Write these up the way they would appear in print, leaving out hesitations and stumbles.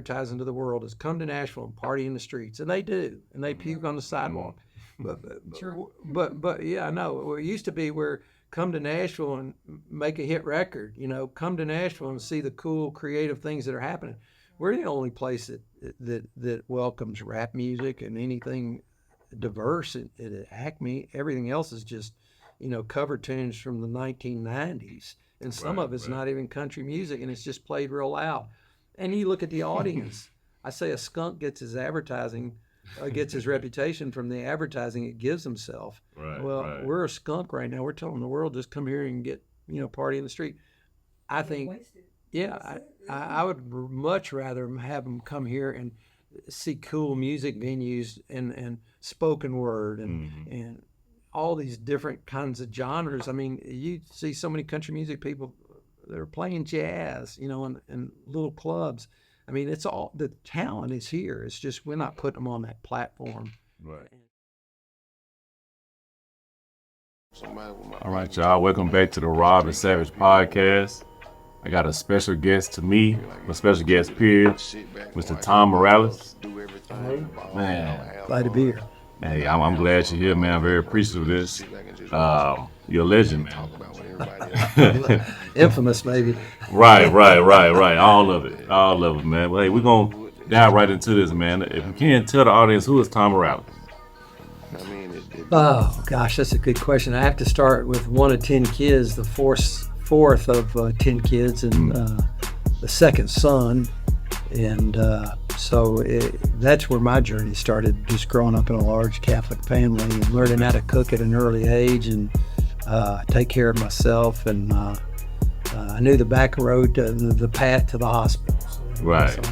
advertising to the world is come to Nashville and party in the streets, and they do, and they puke on the sidewalk. But yeah, I know. It used to be where come to Nashville and make a hit record. Come to Nashville and see the cool, creative things that are happening. We're the only place that welcomes rap music and anything diverse at Acme. Everything else is just cover tunes from the 1990s, and some of it's not even country music, and it's just played real loud. And you look at the audience. I say a skunk gets his reputation from the advertising it gives himself. We're a skunk right now. We're telling the world just come here and get party in the street. I think, I would much rather have them come here and see cool music venues and spoken word and all these different kinds of genres. I mean, you see so many country music people that are playing jazz, in little clubs. I mean, it's all, the talent is here. It's just we're not putting them on that platform. Right. All right, y'all. Welcome back to the Rob the Savage podcast. I got a special guest to me, a special guest period, Mr. Tom Morales. Man, glad to be here. Hey, I'm glad you're here, man. I'm very appreciative of this. You're a legend, man. Infamous, maybe. Right. All of it, man. Well, hey, we're going to dive right into this, man. If you can, tell the audience, who is Tom Morales? Oh, gosh, that's a good question. I have to start with one of 10 kids, the fourth of 10 kids, and the second son. And so that's where my journey started, just growing up in a large Catholic family and learning how to cook at an early age and take care of myself. And I knew the back road, the path to the hospital. Right. So,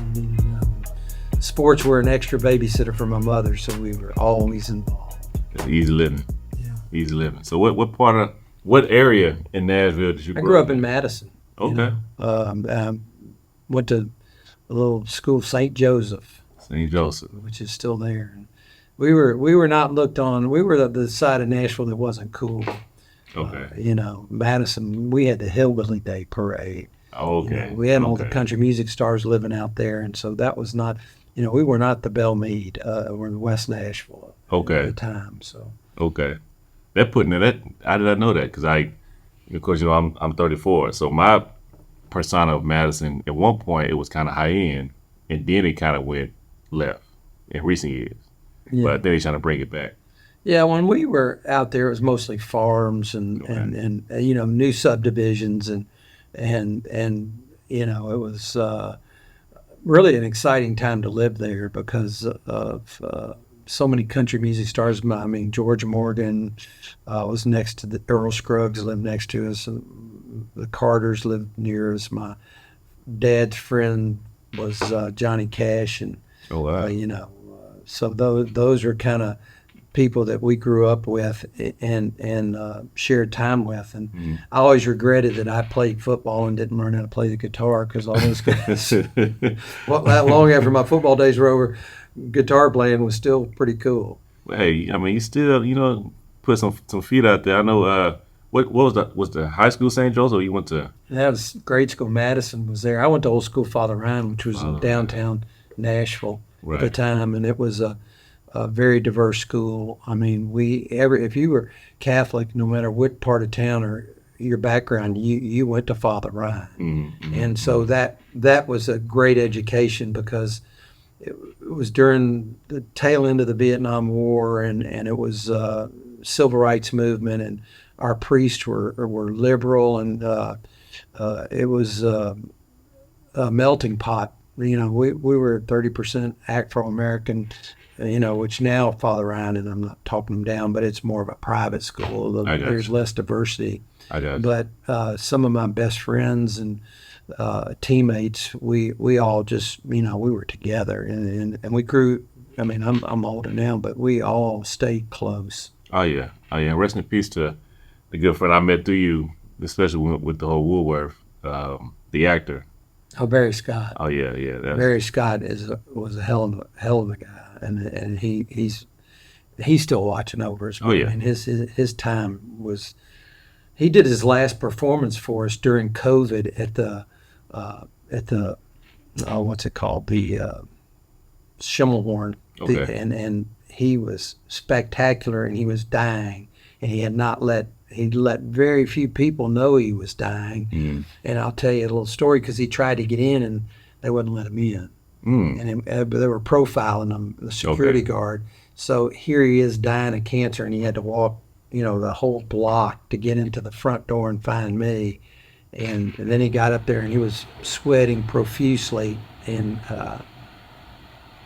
sports were an extra babysitter for my mother, so we were always involved. Easy living. Yeah. Easy living. So what area in Nashville did you grow up? I grew up in Madison. Okay. Went to a little school, St. Joseph. St. Joseph. Which is still there. And we were not looked on. We were the side of Nashville that wasn't cool. Okay. Madison, we had the Hillbilly Day Parade. Okay. We had all the country music stars living out there, and so that was not, we were not the Belle Meade. We're in West Nashville at the time. So. Okay. I did not know that because of course, I'm 34, so my persona of Madison, at one point it was kind of high end, and then it kind of went left in recent years. Yeah. But then they're trying to bring it back. Yeah, when we were out there, it was mostly farms and new subdivisions and it was really an exciting time to live there because of so many country music stars. I mean, George Morgan was next to Earl Scruggs lived next to us. The Carters lived near us. My dad's friend was Johnny Cash, and so those are kind of people that we grew up with and shared time with. And I always regretted that I played football and didn't learn how to play the guitar because all those guys, that long after my football days were over, guitar playing was still pretty cool. Hey, I mean, you still, put some feet out there. I know. What was the high school St. Joseph? Or you went to? That was grade school. Madison was there. I went to old school Father Ryan, which was in downtown Nashville at the time, and it was a very diverse school. I mean, if you were Catholic, no matter what part of town or your background, you went to Father Ryan, and so that was a great education because it was during the tail end of the Vietnam War, and it was civil rights movement, and our priests were liberal, and it was a melting pot. We were 30% Afro-American, which now Father Ryan, and I'm not talking them down, but it's more of a private school. There's less diversity. But some of my best friends and teammates, we all just, we were together, and we grew. I mean, I'm older now, but we all stayed close. Oh yeah. Rest in peace to the good friend I met through you, especially with the whole Woolworth, the actor. Oh, Barry Scott. Oh yeah. Barry Scott was a hell of a guy, and he's still watching over us. Oh yeah. And his time was. He did his last performance for us during COVID at the what's it called? The Schimmelhorn. Okay. And he was spectacular, and he was dying, and he'd let very few people know he was dying. And I'll tell you a little story, because he tried to get in and they wouldn't let him in. And they were profiling him, the security guard. So here he is dying of cancer, and he had to walk, the whole block to get into the front door and find me. And then he got up there, and he was sweating profusely, and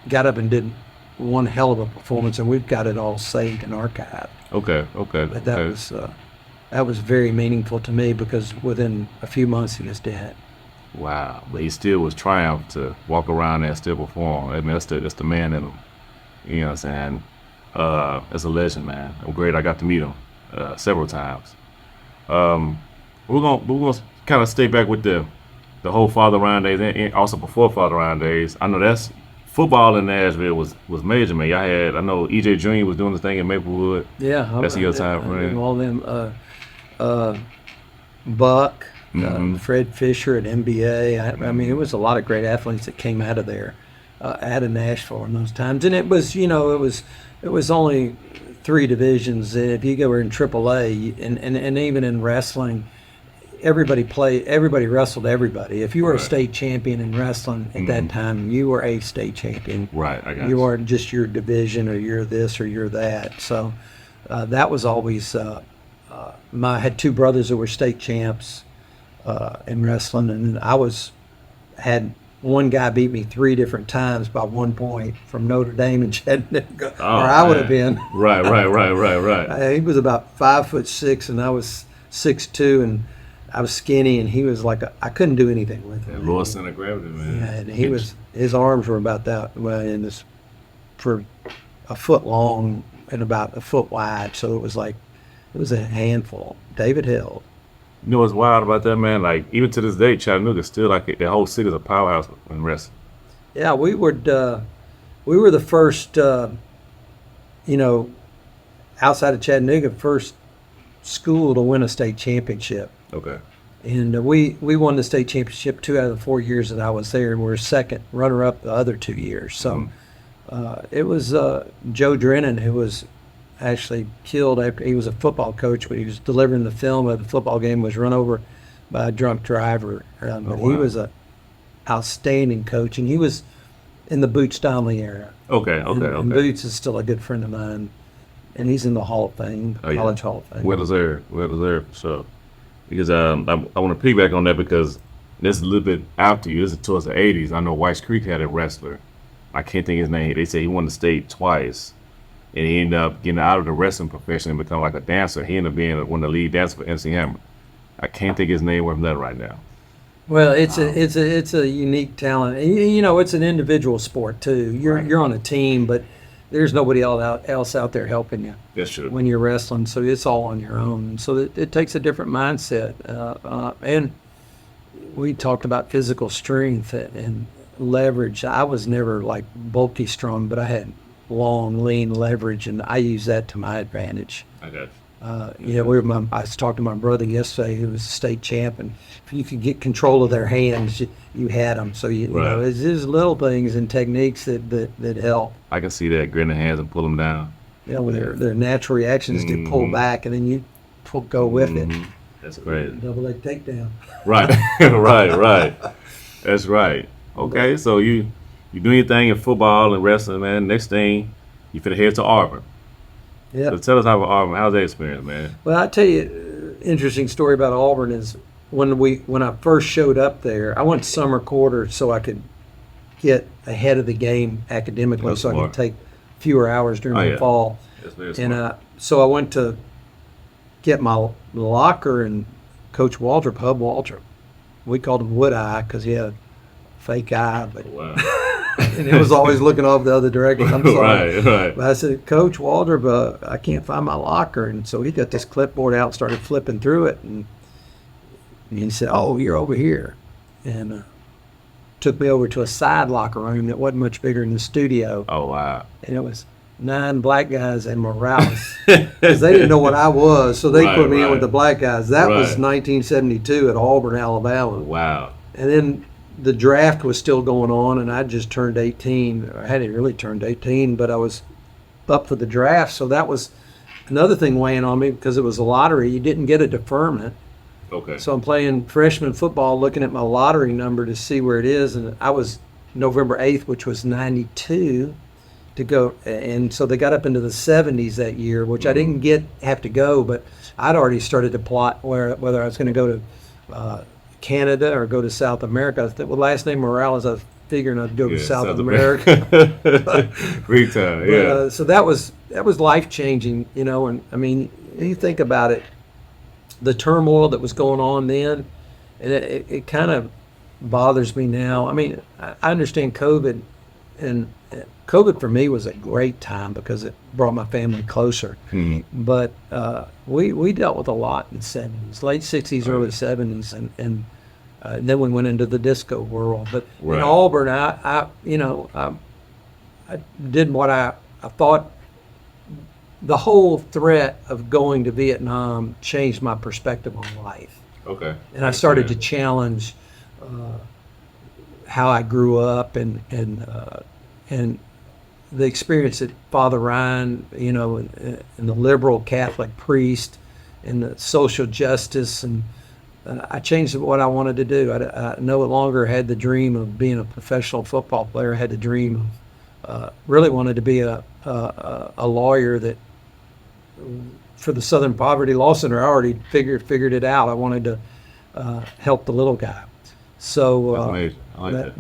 got up and did one hell of a performance, and we've got it all saved and archived. Okay. But that was very meaningful to me, because within a few months he was dead. Wow. But he still was triumphed to walk around there and still perform. I mean, that's the man in him. You know what I'm saying? That's a legend, man. I'm great. I got to meet him several times. We're gonna kind of stay back with the whole Father Ryan days, and also before Father Ryan days. I know that's football in Nashville was major, man. I know EJ Jr. was doing the thing in Maplewood. Yeah, that's your time, right? All them Buck, Fred Fisher at NBA. I mean, it was a lot of great athletes that came out of there, out of Nashville in those times. And it was, it was only 3 divisions. If you go in AAA, and even in wrestling, everybody wrestled everybody. If you were a state champion in wrestling at that time, you were a state champion. Right, I got you weren't just your division, or you're this or you're that. So that was always. I had 2 brothers that were state champs in wrestling, and had one guy beat me 3 different times by 1 point from Notre Dame and Chattanooga, or I would have been. Right. He was about 5'6", and I was 6'2", and I was skinny, and he was like I couldn't do anything with him. Lower center of gravity, man. Yeah, and his arms were about that, for a foot long and about a foot wide. So it was a handful. David held. You know what's wild about that, man? Like, even to this day, Chattanooga still the whole city is a powerhouse in wrestling. Yeah, we were the first, outside of Chattanooga, first school to win a state championship. Okay. And we won the state championship 2 out of the 4 years that I was there, and we were second runner-up the other 2 years. So it was Joe Drennan, who was actually killed after he was a football coach, but he was delivering the film of the football game, was run over by a drunk driver. But he was a outstanding coach, and he was in the Boots Donnelly era. Okay. And Boots is still a good friend of mine, and he's in the Hall of Fame, College Hall of Fame. Well deserved. So, because I want to piggyback on that, because this is a little bit after you. This is towards the 80s. I know White's Creek had a wrestler. I can't think of his name. They say he won the state twice, and he ended up getting out of the wrestling profession and become like a dancer. He ended up being one of the lead dancers for MC Hammer. I can't think of his name where I'm at right now. Well, it's a unique talent. It's an individual sport too. You're on a team, but there's nobody else out there helping you. That's true. When you're wrestling, so it's all on your own. So it takes a different mindset. And we talked about physical strength and leverage. I was never like bulky strong, but I had long, lean leverage, and I use that to my advantage. I got I was talking to my brother yesterday, who was a state champ, and if you could get control of their hands, you had them. So it's just little things and techniques that help. I can see that, grin the hands and pull them down. With their natural reactions to pull back, and then you go with it. That's great. Double leg takedown. Right, right. That's right. Okay, so you do your thing in football and wrestling, man. Next thing, you finna head to Auburn. Yeah. So tell us about Auburn. How's that experience, man? Well, I tell you, interesting story about Auburn is when I first showed up there, I went summer quarter so I could get ahead of the game academically, That's so smart. I could take fewer hours during the fall. That's very And smart. so I went to get my locker, and Coach Waldrop, Hub Waldrop, we called him Wood Eye because he had a fake eye, but Wow. and it was always looking off the other direction. I'm sorry. Right. But I said, Coach Waldrop, I can't find my locker. And so he got this clipboard out and started flipping through it. And he said, oh, you're over here. And took me over to a side locker room that wasn't much bigger than the studio. Oh, wow. And it was 9 black guys and Morales. Because they didn't know what I was, so they put me in with the black guys. That was 1972 at Auburn, Alabama. Wow. And then the draft was still going on, and I just turned 18. I hadn't really turned 18, but I was up for the draft. So that was another thing weighing on me because it was a lottery. You didn't get a deferment. Okay. So I'm playing freshman football, looking at my lottery number to see where it is, and I was November 8th, which was 92, to go. And so they got up into the 70s that year, which I didn't have to go, but I'd already started to plot whether I was going to go to Canada or go to South America. With last name Morales, I was figuring I'd go to South America. Free time, yeah. So that was life changing, and I mean, you think about it, the turmoil that was going on then, and it kind of bothers me now. I mean, I understand COVID, and COVID for me was a great time because it brought my family closer. Mm-hmm. But we dealt with a lot in the 70s, late 60s, early 70s, and then we went into the disco world. But in Auburn, I did what I thought. The whole threat of going to Vietnam changed my perspective on life. Okay. And I started to challenge how I grew up and the experience that Father Ryan, and the liberal Catholic priest and the social justice, and I changed what I wanted to do. I no longer had the dream of being a professional football player. I had the dream of really wanted to be a lawyer that for the Southern Poverty Law Center. I already figured it out. I wanted to help the little guy. So that's amazing. I like that.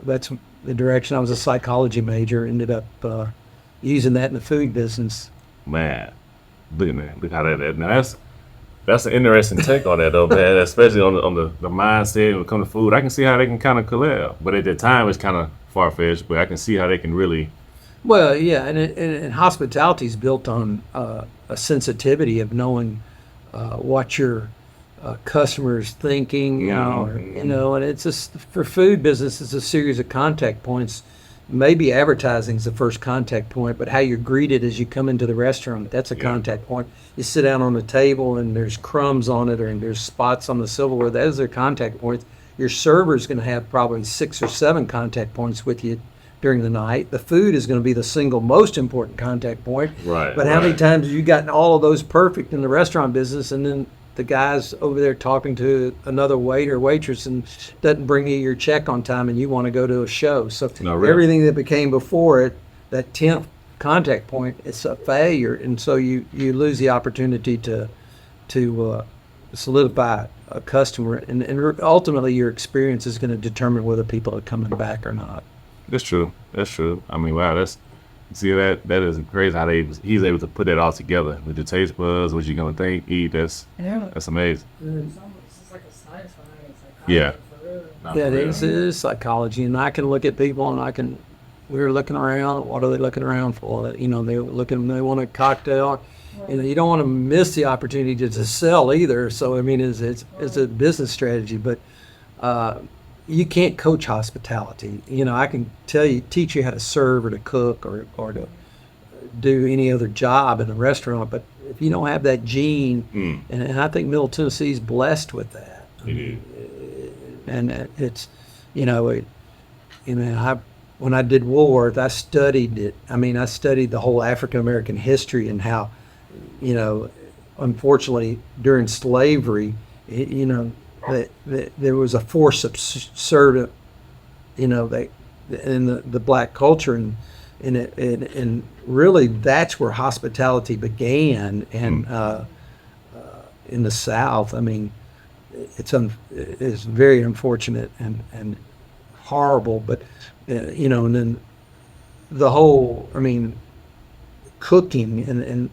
That's the direction. I was a psychology major. Ended up using that in the food business. Man, look at that. Look how that. Now that's an interesting take on that, though, man. Especially on the mindset when it comes to food. I can see how they can kind of collab, but at the time it's kind of far fetched. But I can see how they can really. Well, yeah, and hospitality is built on a sensitivity of knowing what your customers thinking, and it's just for food business. It's a series of contact points. Maybe advertising is the first contact point, but how you're greeted as you come into the restaurant, that's a contact point. You sit down on the table and there's crumbs on it, or there's spots on the silverware. Those are contact points. Your server is going to have probably 6 or 7 contact points with you during the night. The food is going to be the single most important contact point. Right. But how many times have you gotten all of those perfect in the restaurant business, and then the guy's over there talking to another waiter, waitress, and doesn't bring you your check on time, and you want to go to a show? So everything that became before it, that 10th contact point, it's a failure, and so you lose the opportunity to solidify a customer, and ultimately your experience is going to determine whether people are coming back or not. That's true. I mean, wow, that is crazy how he's able to put that all together with the taste buds, what you're gonna eat. That's amazing. It's like a science behind it. Yeah. Yeah, it is psychology, and I can look at people, and we're looking around. What are they looking around for? They want a cocktail. You don't want to miss the opportunity to sell either. So I mean, it's a business strategy, but you can't coach hospitality. I can teach you how to serve or to cook or to do any other job in a restaurant, but if you don't have that gene, and I think Middle Tennessee is blessed with that. And it's, when I did Woolworth, I studied it. I mean, I studied the whole African American history and how, unfortunately during slavery, there was a force subservient, in the black culture, and really that's where hospitality began. And in the South, I mean, it's very unfortunate and horrible, but and then the whole, I mean, cooking and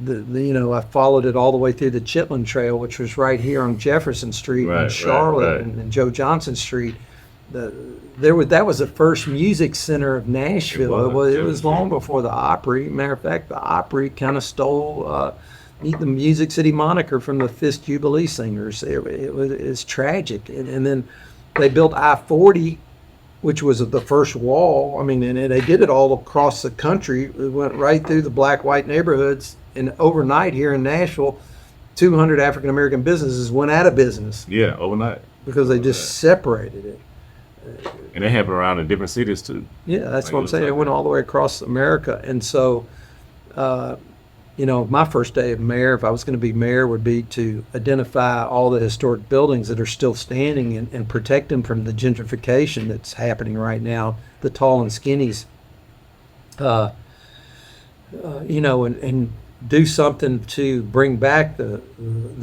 I followed it all the way through the Chitlin Trail, which was right here on Jefferson Street in Charlotte and Joe Johnson Street. That was the first music center of Nashville. It was long before the Opry. Matter of fact, the Opry kind of stole the Music City moniker from the Fisk Jubilee Singers. It's tragic. And then they built I-40, which was the first wall. I mean, and they did it all across the country. It went right through the black-white neighborhoods. And overnight here in Nashville, 200 African-American businesses went out of business. Yeah, overnight. Because they just separated it. And they happen around in different cities too. Yeah, that's Like, what it I'm was saying. like It went that. all the way across America. And so, my first day of mayor, if I was going to be mayor, would be to identify all the historic buildings that are still standing and protect them from the gentrification that's happening right now, the tall and skinnies, and do something to bring back the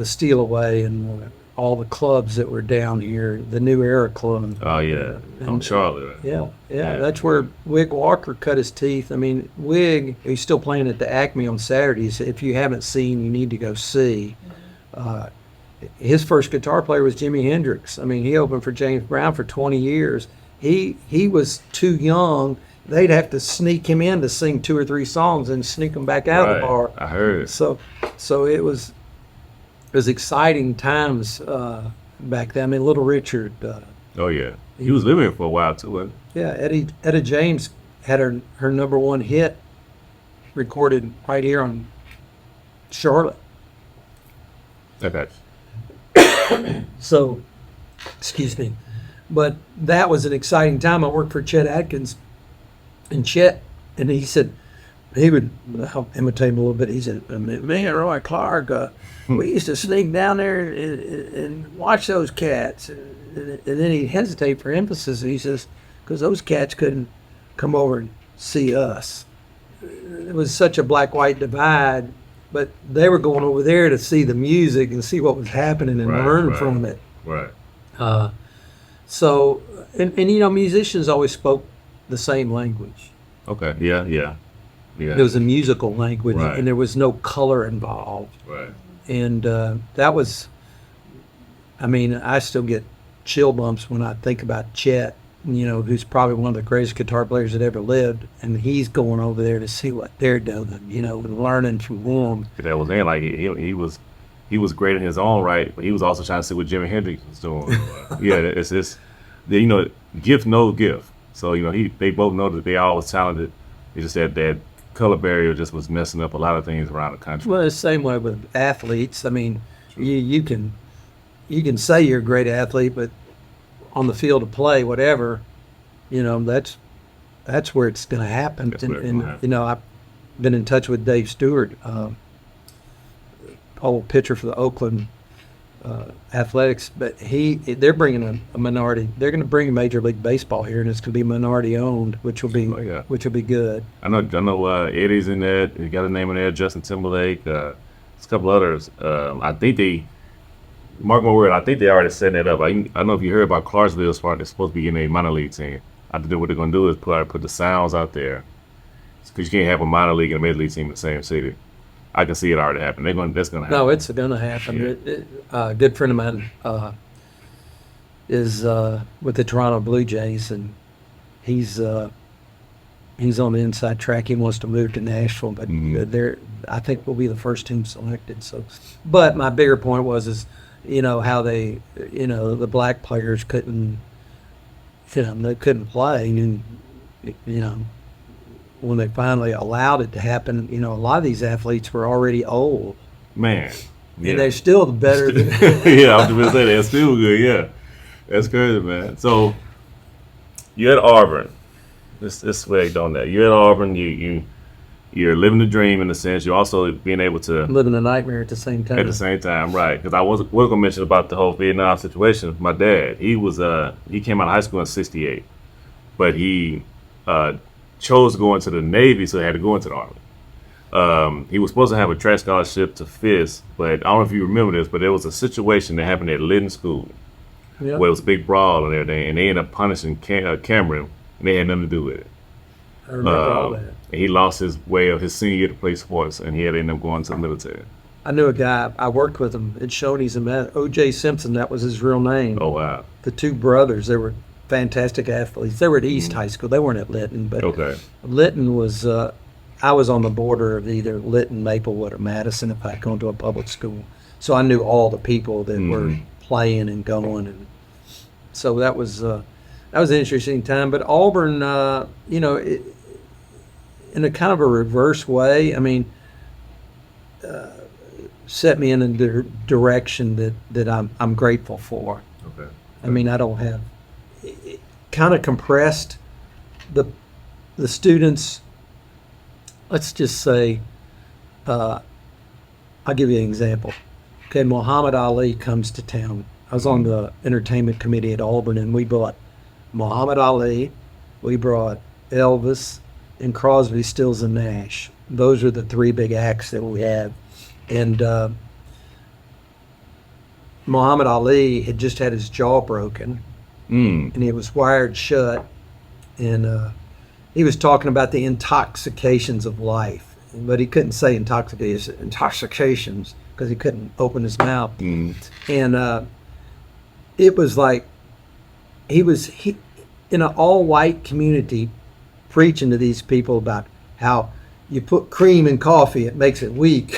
Steal Away and all the clubs that were down here, the New Era Club. Oh yeah, on And- Charlotte. Right? Yeah, Yeah. that's where Wig Walker cut his teeth. I mean, Wig, he's still playing at the Acme on Saturdays. If you haven't seen, you need to go see. His first guitar player was Jimi Hendrix. I mean, he opened for James Brown for 20 years. He was too young. They'd have to sneak him in to sing 2 or 3 songs and sneak him back out of the bar. I heard. So it was exciting times back then. I mean, Little Richard. Oh yeah, he was living here for a while too. Wasn't Yeah, Etta James had her number one hit recorded right here on Charlotte. he? Okay. So, excuse me, but that was an exciting time. I worked for Chet Atkins, and he said he would I'll imitate him a little bit. He said, "Me and Roy Clark, we used to sneak down there and watch those cats." And then he'd hesitate for emphasis. And he says, "Because those cats couldn't come over and see us." It was such a black-white divide, but they were going over there to see the music and see what was happening and Right, learn right. from it. Right. So, musicians always spoke the same language. Okay. Yeah. Yeah. Yeah. It was a musical language, Right. and there was no color involved. right. And that was, I mean, I still get chill bumps when I think about Chet, who's probably one of the greatest guitar players that ever lived, and he's going over there to see what they're doing, and learning from them. That was in like he was great in his own right, but he was also trying to see what Jimi Hendrix was doing. Yeah, it's this, gift no gift. So they both know that they all was talented. It's just that color barrier just was messing up a lot of things around the country. Well, it's the same way with athletes. I mean, you can say you're a great athlete, but on the field of play, whatever, that's where it's going to happen. That's where it's gonna happen. I've been in touch with Dave Stewart, old pitcher for the Oakland Athletics, but they're bringing a minority. They're going to bring Major League Baseball here, and it's going to be minority owned, which will be yeah. which will be good. I know Eddie's in there. He got a name in there. Justin Timberlake. There's a couple others. I think they, mark my word, I think they already setting it up. I don't know if you heard about Clarksville. They're supposed to be getting a minor league team. I think what they're going to do is put the sounds out there, because you can't have a minor league and a major league team in the same city. I can see it already happen. That's going to happen. No, it's going to happen. Yeah. A good friend of mine is with the Toronto Blue Jays, and he's on the inside track. He wants to move to Nashville, but I think we'll be the first team selected. So, but my bigger point is how they, the black players couldn't, they couldn't play, and when they finally allowed it to happen, a lot of these athletes were already old. Man. Yeah. And they're still better than Yeah, I was going to say that's still good. Yeah, that's crazy, man. So you're at Auburn. This way on that. You're at Auburn. You're living the dream in a sense. You're also being able to living a nightmare at the same time. at the same time, right? Because I was going to mention about the whole Vietnam situation. My dad, he came out of high school in '68, but he chose to go into the Navy, so he had to go into the Army. He was supposed to have a track scholarship to FIS, but I don't know if you remember this, but there was a situation that happened at Lytton School Yep. where it was a big brawl and everything, and they ended up punishing Cameron, and they had nothing to do with it. I remember all that. And he lost his way of his senior year to play sports, and he had to end up going to the military. I knew a guy, I worked with him at Shoney's, and O.J. Simpson, that was his real name. Oh, wow. The two brothers, they were fantastic athletes. They were at East High School. They weren't at Lytton, but Okay. Lytton was, I was on the border of either Lytton, Maplewood, or Madison if I'd gone to a public school. So I knew all the people that were playing and going. And so that was an interesting time. But Auburn, in a kind of a reverse way, I mean, set me in a direction that I'm grateful for. Okay. I mean, I don't have, kind of compressed the students. Let's just say, I'll give you an example. Okay, Muhammad Ali comes to town. I was on the entertainment committee at Auburn, and we brought Muhammad Ali, we brought Elvis, and Crosby, Stills, and Nash. Those are the three big acts that we have. And Muhammad Ali had just had his jaw broken, and it was wired shut. And he was talking about the intoxications of life, but he couldn't say intoxications because he couldn't open his mouth. And it was like he was in an all-white community preaching to these people about how you put cream in coffee, it makes it weak.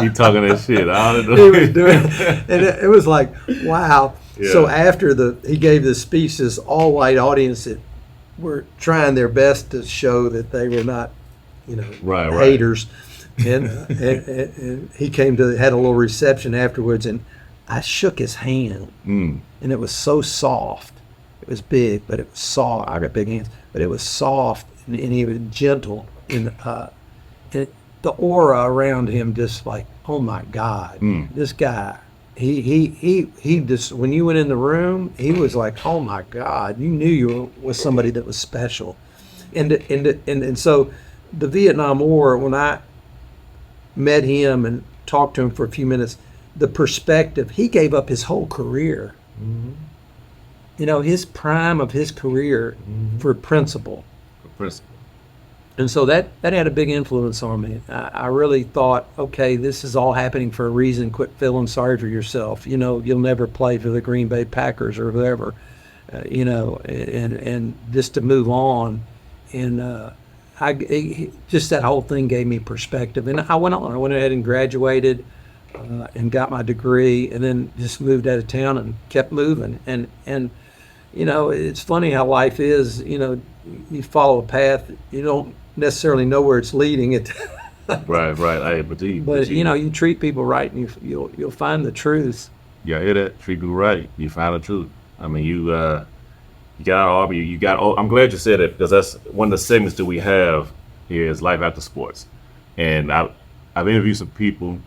You talking that shit. I don't know. He was doing, and it was like, wow. Yeah. So after he gave this speech, this all-white audience that were trying their best to show that they were not, Right. haters. And he had a little reception afterwards, and I shook his hand, and it was so soft. It was big, but it was soft. I got big hands, but it was soft, and he was gentle. And the aura around him, just like, oh my God, this guy. He just, when you went in the room, he was like, oh my God, you knew you was somebody that was special. And so the Vietnam War, when I met him and talked to him for a few minutes, the perspective, he gave up his whole career. His prime of his career for principle. And so that had a big influence on me. I really thought, okay, this is all happening for a reason. Quit feeling sorry for yourself. You'll never play for the Green Bay Packers or whatever, and just to move on. And just that whole thing gave me perspective. And I went on. I went ahead and graduated and got my degree, and then just moved out of town and kept moving. And it's funny how life is. You follow a path, you don't necessarily know where it's leading it. Right. But you treat people right, and you'll find the truth. Yeah, hear that? Treat people right, you find the truth. I mean, you got all. You got. I'm glad you said it, because that's one of the segments that we have here is Life After Sports, and I've interviewed some people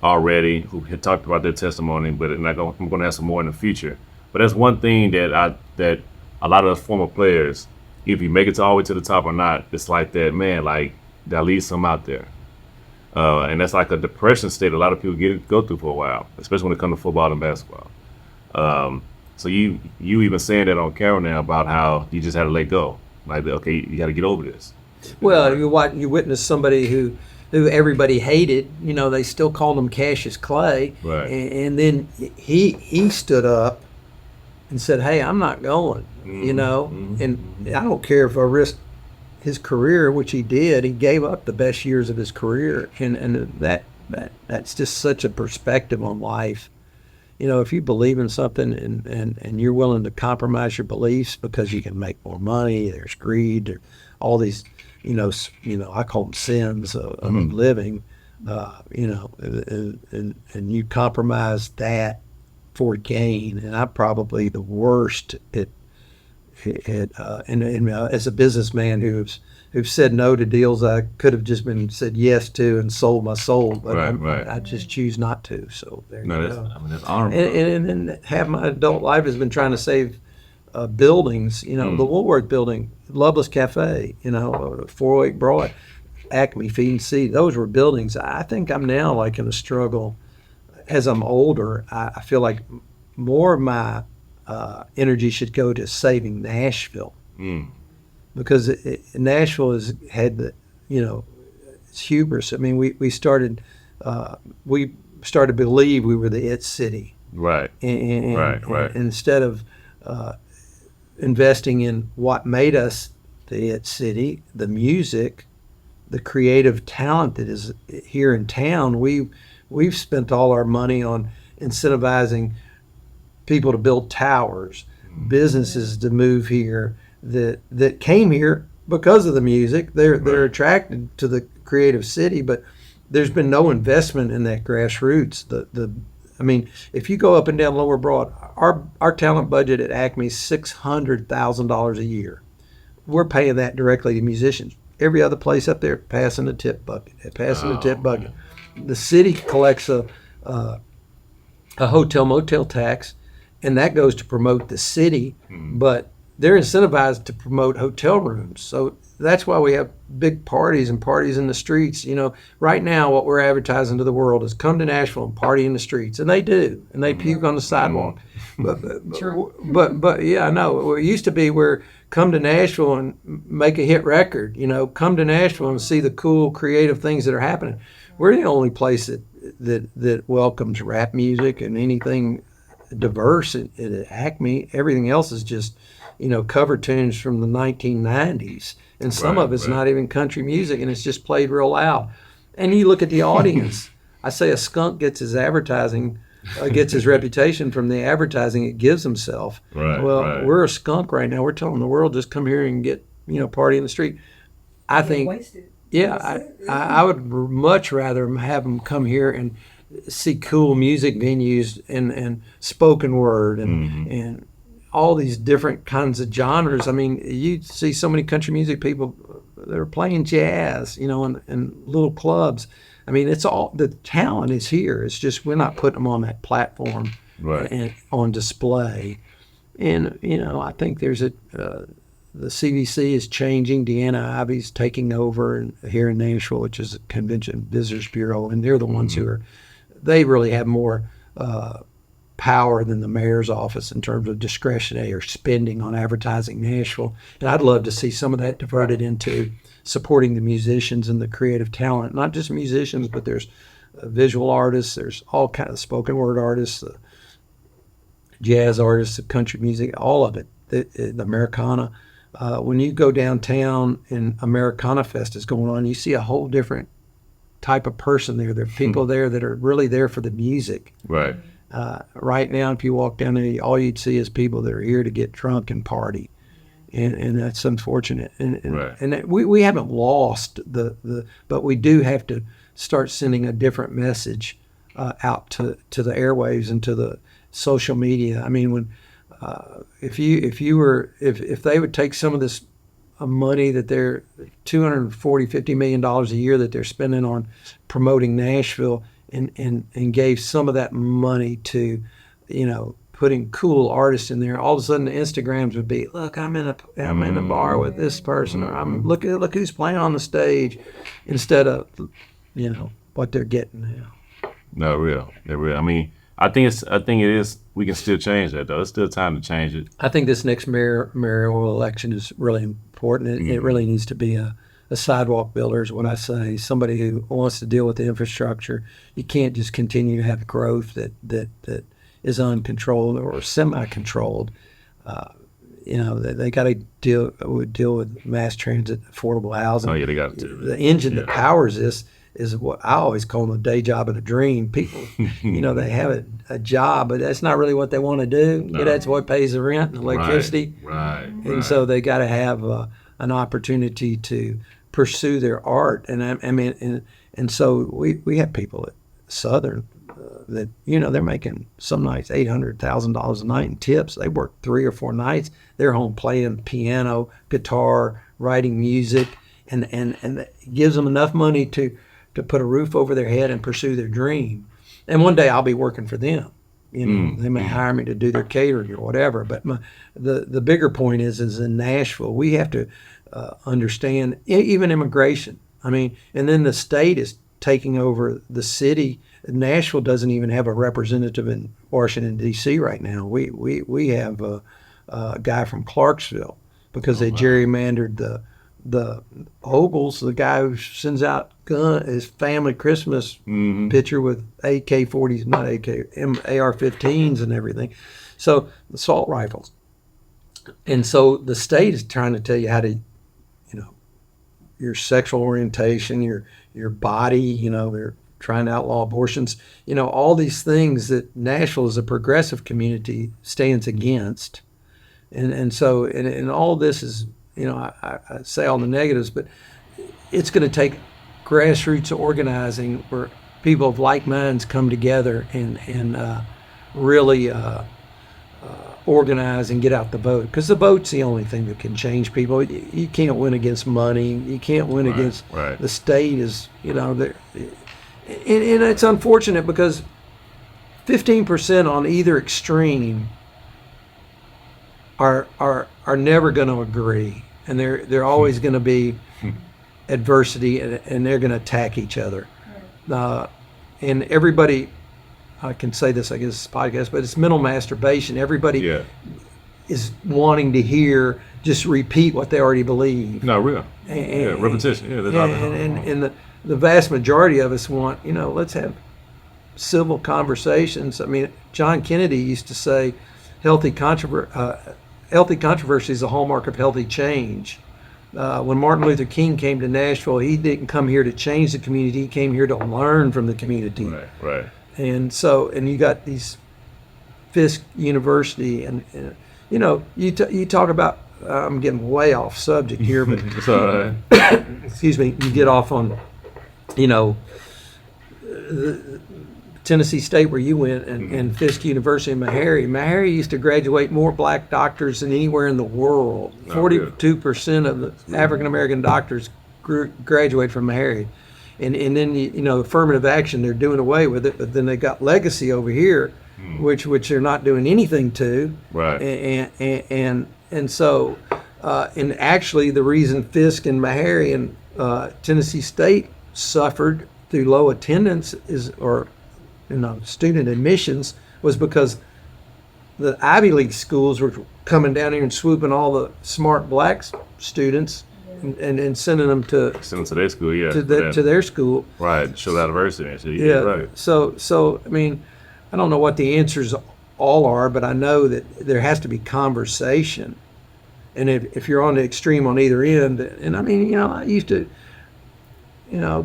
already who had talked about their testimony, but I'm going to have some more in the future. But that's one thing that a lot of the former players, if you make it all the way to the top or not, it's like that, man, like that leaves some out there. And that's like a depression state a lot of people go through for a while, especially when it comes to football and basketball. So you even saying that on camera now about how you just had to let go. Like, okay, you got to get over this. Well, you witness somebody who everybody hated. They still called him Cassius Clay. Right. And then he stood up and said, hey, I'm not going, and I don't care if I risked his career, which he did. He gave up the best years of his career, and that's just such a perspective on life. If you believe in something and you're willing to compromise your beliefs because you can make more money, there's greed, there, all these, I call them sins of living, and you compromise that for gain. And I'm probably the worst at as a businessman who's said no to deals I could have just been said yes to and sold my soul, but I just choose not to. So there you go. That's honorable. And then half my adult life has been trying to save buildings. The Woolworth building, Loveless Cafe, 408 Broad, Acme Feed and Seed. Those were buildings. I think I'm now like in a struggle. As I'm older, I feel like more of my energy should go to saving Nashville, because Nashville has had the, it's hubris. I mean, we started to believe we were the it city, right? And instead of investing in what made us the it city, the music, the creative talent that is here in town, we've spent all our money on incentivizing people to build towers, businesses to move here that came here because of the music. They're attracted to the creative city, but there's been no investment in that grassroots, the I mean, if you go up and down Lower Broad, our talent budget at Acme is $600,000 a year. We're paying that directly to musicians. Every other place up there passing the tip bucket, The city collects a hotel motel tax, and that goes to promote the city, but they're incentivized to promote hotel rooms. So that's why we have big parties and parties in the streets. You know, right now what we're advertising to the world is come to Nashville and party in the streets, and they do, and they puke on the sidewalk. But yeah, I know. It used to be where come to Nashville and make a hit record. You know, come to Nashville and see the cool, creative things that are happening. We're the only place that welcomes rap music and anything diverse at Acme. Everything else is just, you know, cover tunes from the 1990s, and some of it's not even country music, and it's just played real loud. And you look at the audience. I say a skunk gets his advertising, gets his reputation from the advertising it gives himself. We're a skunk right now. We're telling the world just come here and get, you know, party in the street. I think, I would much rather have them come here and see cool music venues and spoken word and all these different kinds of genres. I mean, you see so many country music people that are playing jazz, you know, in little clubs. I mean, it's all, the talent is here. It's just we're not putting them on that platform and on display. And, you know, I think there's the CVC is changing. Deanna Ivy's taking over here in Nashville, which is a Convention Visitors Bureau, and they're the ones who they really have more power than the mayor's office in terms of discretionary or spending on advertising Nashville. And I'd love to see some of that diverted into supporting the musicians and the creative talent, not just musicians, but there's visual artists, there's all kinds of spoken word artists, jazz artists, country music, all of it, the Americana. When you go downtown and Americana Fest is going on, you see a whole different type of person there. There are people there that are really there for the music. Right now, if you walk down there, all you'd see is people that are here to get drunk and party. And that's unfortunate. And we haven't lost but we do have to start sending a different message out to the airwaves and to the social media. I mean, when if they would take some of this money that they're $250 million a year that they're spending on promoting Nashville and gave some of that money to, you know, putting cool artists in there, all of a sudden the Instagrams would be, look, I'm in a bar with this person, or look who's playing on the stage, instead of, you know, what they're getting now. No, real. They're real. I mean, I think it is. We can still change that, though. It's still time to change it. I think this next mayoral election is really important. It really needs to be a sidewalk builder, is what I say. Somebody who wants to deal with the infrastructure. You can't just continue to have growth that is uncontrolled or semi-controlled. You know, they got to deal with mass transit, affordable housing. Oh yeah, they got to. The engine that powers this is what I always call them, a day job and a dream. People, you know, they have a job, but that's not really what they want to do. No. That's what pays the rent and electricity. And so they got to have an opportunity to pursue their art. And I mean, and so we have people at Southern that, you know, they're making some nights $800,000 a night in tips. They work 3 or 4 nights. They're home playing piano, guitar, writing music, and it gives them enough money to put a roof over their head and pursue their dream. And one day I'll be working for them. You know, they may hire me to do their catering or whatever. But the bigger point is in Nashville, we have to understand even immigration. I mean, and then the state is taking over the city. Nashville doesn't even have a representative in Washington, D.C. right now. We have a guy from Clarksville because they gerrymandered the Ogles, the guy who sends out his family Christmas picture with AK-40s, not AR-15s and everything. So the assault rifles. And so the state is trying to tell you how to, you know, your sexual orientation, your body, you know, they're trying to outlaw abortions, you know, all these things that Nashville as a progressive community stands against. And so, and all this is, you know, I say all the negatives, but it's going to take grassroots organizing where people of like minds come together and really organize and get out the vote, because the vote's the only thing that can change people. You can't win against money. You can't win against the state. Is and it's unfortunate because 15% on either extreme are never going to agree, and they're always going to be adversity, and they're going to attack each other. And everybody, I can say this, I guess, this podcast, but it's mental masturbation. Everybody is wanting to hear just repeat what they already believe. No, real. Repetition. And the vast majority of us want, let's have civil conversations. I mean, John Kennedy used to say, healthy controversy is a hallmark of healthy change. When Martin Luther King came to Nashville, he didn't come here to change the community. He came here to learn from the community. Right. And so, and you got these Fisk University, and you talk about. I'm getting way off subject here, but it's all right. Excuse me. You get off on, the Tennessee State where you went, and Fisk University in Meharry. Meharry used to graduate more black doctors than anywhere in the world. 42% of the African American doctors graduate from Meharry. And then, affirmative action, they're doing away with it, but then they got legacy over here, which they're not doing anything to. Right. And so, and actually the reason Fisk and Meharry and Tennessee State suffered through low attendance student admissions was because the Ivy League schools were coming down here and swooping all the smart black students and sending them to their school, to their school. Right, show that diversity. Right. So I mean, I don't know what the answers all are, but I know that there has to be conversation. And if you're on the extreme on either end, and I mean, I used to,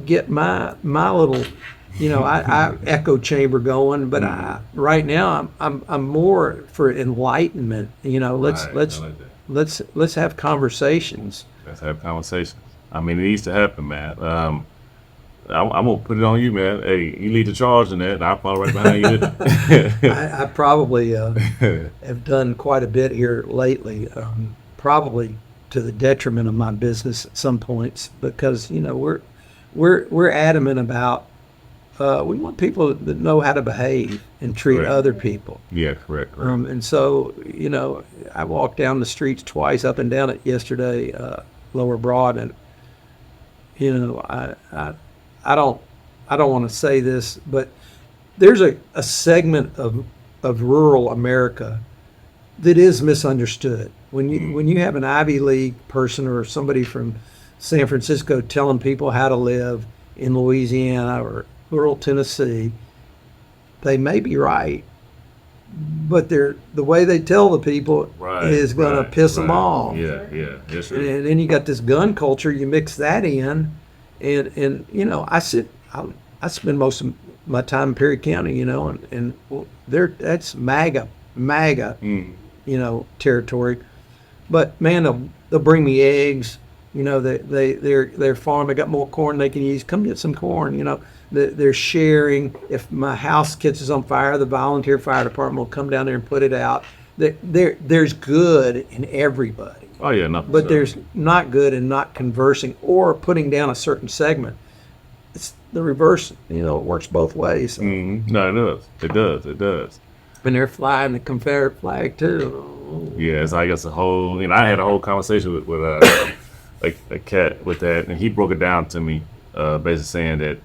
get my little, I echo chamber going, but right now I'm more for enlightenment. Let's have conversations. Let's have conversations. I mean, it needs to happen, man. I'm gonna put it on you, man. Hey, you lead the charge in that, and I'll follow right behind you. I probably have done quite a bit here lately, probably to the detriment of my business at some points, because we're adamant about we want people that know how to behave and treat other people. Yeah, correct. And so I walked down the streets twice, up and down it yesterday, Lower Broad, and I don't want to say this, but there's a segment of rural America that is misunderstood. When you have an Ivy League person or somebody from San Francisco telling people how to live in Louisiana or rural Tennessee, they may be right, but the way they tell the people is going to piss them off. Yeah, yes, sir. And then you got this gun culture. You mix that in, and I spend most of my time in Perry County, and that's MAGA, territory. But man, they'll bring me eggs. Their farm, they got more corn they can use. Come get some corn. They're sharing. If my house catches on fire, the volunteer fire department will come down there and put it out. There's good in everybody. Oh yeah, but there's not good in not conversing or putting down a certain segment. It's the reverse. It works both ways. Mm-hmm. No, it does. And they're flying the Confederate flag too. Yeah, it's like it's a whole. I had a whole conversation with a cat with that, and he broke it down to me, basically saying that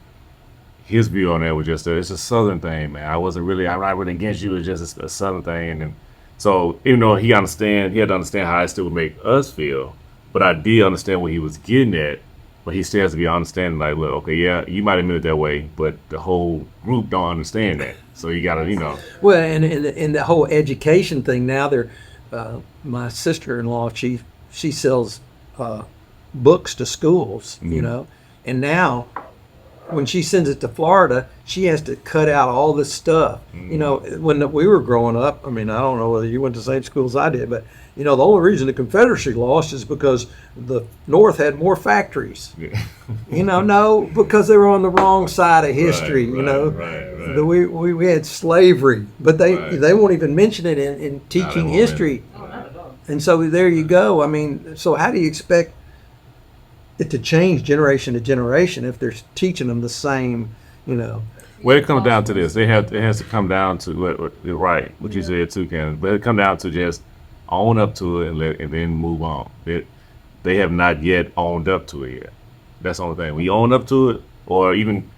his view on that was just it's a Southern thing, man. I'm not really against you. It's just a Southern thing, and so even though he had to understand how it still would make us feel, but I did understand what he was getting at. But he still has to be understanding, like, look, okay, yeah, you might admit it that way, but the whole group don't understand that. So you gotta, Well, and the whole education thing now, my sister-in-law, she sells books to schools, and now when she sends it to Florida, she has to cut out all this stuff. You know, when we were growing up, I mean, I don't know whether you went to the same school as I did, but you know, the only reason the Confederacy lost is because the North had more factories. Yeah. You know, no, because they were on the wrong side of history. Right, you know, right. we had slavery, but they won't even mention it in teaching won't. history. Oh, not at all. And so there you go. I mean, so how do you expect it to change generation to generation if they're teaching them the same, you know? Well, it comes down to this. It has to come down to what you said too, Candace. But it come down to just own up to it and then move on. They have not yet owned up to it yet. That's the only thing. When you own up to it, or even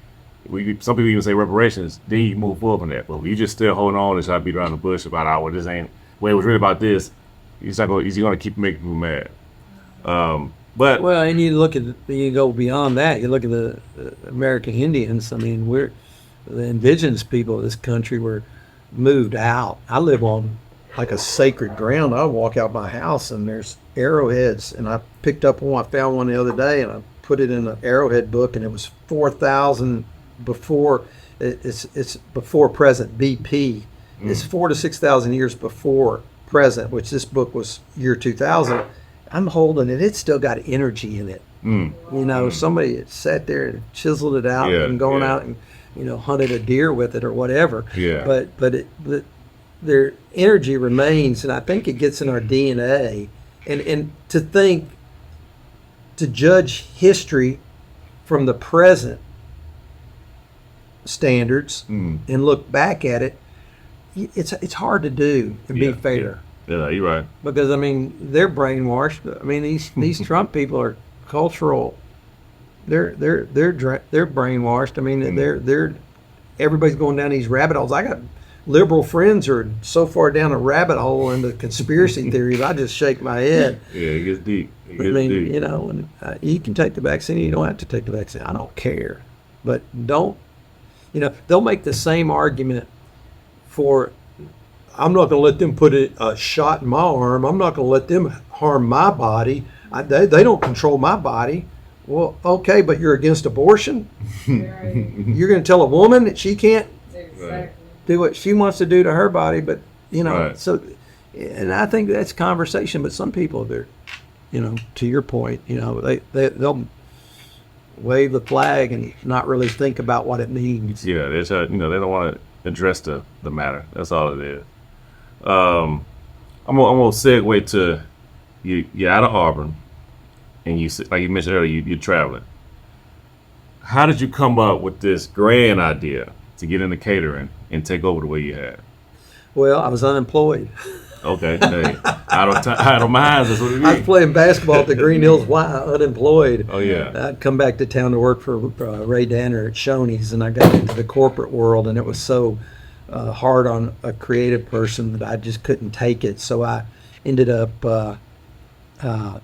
some people even say reparations, then you move forward from that. But if you just still holding on and try to beat around the bush about well, this ain't. Well, it was really about this. He's going to keep making people mad. But Well, and you go beyond that. You look at the American Indians. I mean, the indigenous people of this country were moved out. I live on like a sacred ground. I walk out my house and there's arrowheads, and I picked up one. I found one the other day, and I put it in the arrowhead book, and it was 4,000 before. It's before present BP. It's 4,000 to 6,000 years before present, which this book was year 2000. I'm holding it. It's still got energy in it. You know, somebody had sat there and chiseled it out and going out and, you know, hunted a deer with it or whatever. Yeah. But their energy remains, and I think it gets in our DNA. And to judge history from the present standards and look back at it, it's hard to do and be fair. Yeah, you're right. Because I mean, they're brainwashed. I mean, these Trump people are cultural. They're brainwashed. I mean, they're everybody's going down these rabbit holes. I got liberal friends who are so far down a rabbit hole into conspiracy theories. I just shake my head. Yeah, it gets deep. Deep. You know, and, you can take the vaccine. You don't have to take the vaccine. I don't care, but don't. You know, they'll make the same argument for. I'm not going to let them put a shot in my arm. I'm not going to let them harm my body. They don't control my body. Well, okay, but you're against abortion? Right. You're going to tell a woman that she can't Exactly. do what she wants to do to her body, but, you know, Right. so, and I think that's conversation, but some people, they're, you know, to your point, you know, they'll wave the flag and not really think about what it means. Yeah, they don't want to address the matter. That's all it is. I'm gonna segue to you're out of Auburn, and like you mentioned earlier, you're traveling. How did you come up with this grand idea to get into catering and take over the way you had? Well, I was unemployed. Okay, hey, out of minds. That's what it I was means. playing basketball at the Green Hills Y, unemployed. Oh yeah. I'd come back to town to work for Ray Danner at Shoney's, and I got into the corporate world, and it was so hard on a creative person that I just couldn't take it. So I ended up I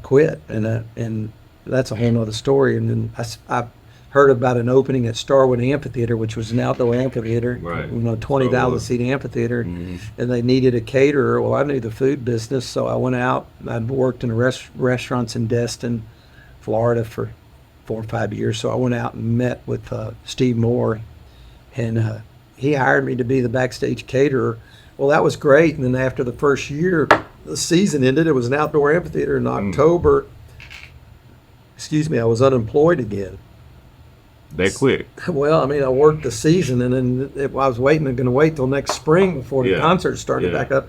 quit, and that's a whole nother story. And then I heard about an opening at Starwood Amphitheater, which was an outdoor amphitheater, Right. you know, 20,000 seat amphitheater, and they needed a caterer. Well, I knew the food business, so I went out. I'd worked in restaurants in Destin, Florida for 4 or 5 years. So I went out and met with Steve Moore, and he hired me to be the backstage caterer. Well, that was great. And then after the first year, the season ended. It was an outdoor amphitheater in October. I was unemployed again. That quick. Well, I mean, I worked the season, and then I was going to wait till next spring before the Yeah. concerts started Yeah. back up.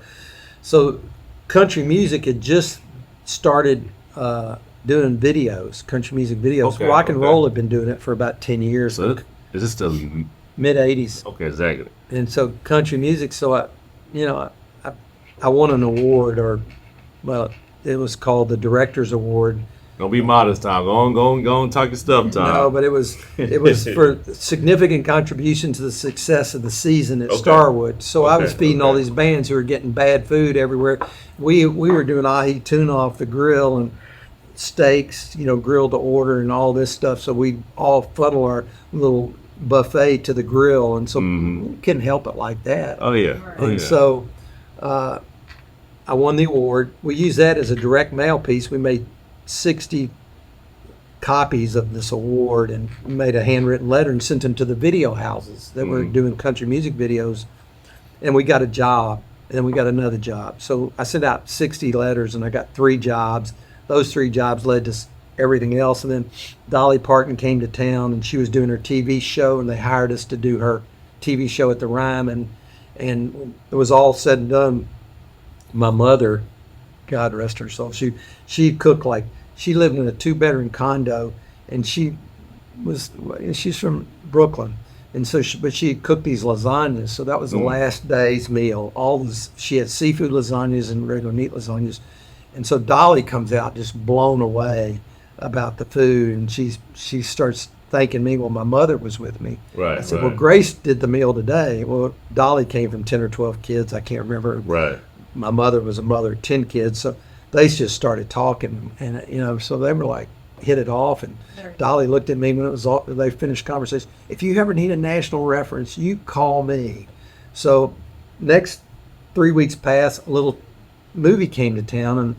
So country music had just started doing videos, country music videos. Okay, Rock and okay. roll had been doing it for about 10 years, So is this the mid-'80s. okay? Exactly. And so country music, so I won an award, it was called the Director's Award. Don't be modest, Tom. Go on, talk your stuff, Tom. No, but it was for significant contribution to the success of the season at Okay. Starwood. So I was Okay, feeding all okay. these bands who were getting bad food everywhere. We were doing ahi tuna off the grill and steaks, you know, grilled to order and all this stuff. So we all funnel our little buffet to the grill, and so we couldn't help it like that. Oh yeah. Oh And yeah. so I won the award. We used that as a direct mail piece. We made 60 copies of this award and made a handwritten letter and sent them to the video houses that were doing country music videos. And we got a job, and then we got another job. So I sent out 60 letters, and I got 3 jobs. Those 3 jobs led to everything else. And then Dolly Parton came to town, and she was doing her TV show, and they hired us to do her TV show at the Rhyme. And it was all said and done. My mother, God rest her soul, she cooked like, she lived in a 2-bedroom condo, and she's from Brooklyn. And so she cooked these lasagnas. So that was the last day's meal. She had seafood lasagnas and regular meat lasagnas. And so Dolly comes out just blown away about the food. And she starts thanking me. Well, my mother was with me. Right. I said, well, Grace did the meal today. Well, Dolly came from 10 or 12 kids. I can't remember. Right. My mother was a mother of 10 kids. So they just started talking. And, so they were like, hit it off. And Dolly looked at me when it was all, they finished conversation. If you ever need a national reference, you call me. So next 3 weeks passed, a little movie came to town, and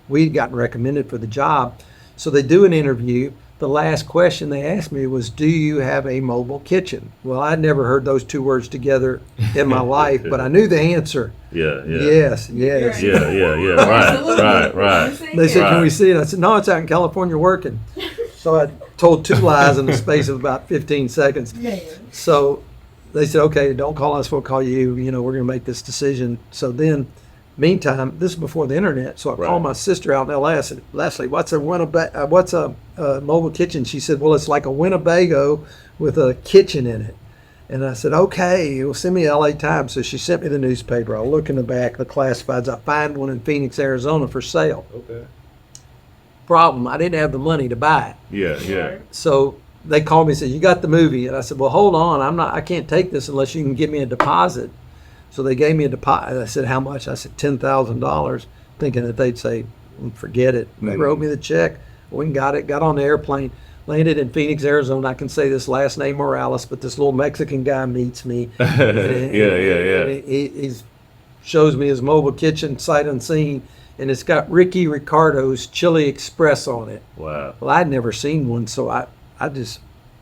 we'd gotten recommended for the job. So they do an interview. The last question they asked me was, do you have a mobile kitchen? Well, I'd never heard those 2 words together in my life, but I knew the answer. Yeah. Yes. Yeah. Right. They said, can we see it? I said, no, it's out in California working. So I told 2 lies in the space of about 15 seconds. So they said, okay, don't call us, we'll call you. We're going to make this decision. So then, meantime, this is before the internet. So I called my sister out in L.A. I said, Leslie, what's a mobile kitchen? She said, well, it's like a Winnebago with a kitchen in it. And I said, okay, you'll send me LA Times. So she sent me the newspaper. I'll look in the back, the classifieds. I find one in Phoenix, Arizona for sale. Okay. Problem, I didn't have the money to buy it. Yeah. So they called me and said, you got the movie? And I said, well, hold on. I can't take this unless you can give me a deposit. So they gave me a deposit. I said, how much? I said, $10,000, thinking that they'd say, forget it. They wrote me the check. We got on the airplane. Landed in Phoenix, Arizona. I can say this last name Morales, but this little Mexican guy meets me. He shows me his mobile kitchen, sight unseen, and it's got Ricky Ricardo's Chili Express on it. Wow. Well, I'd never seen one, so I just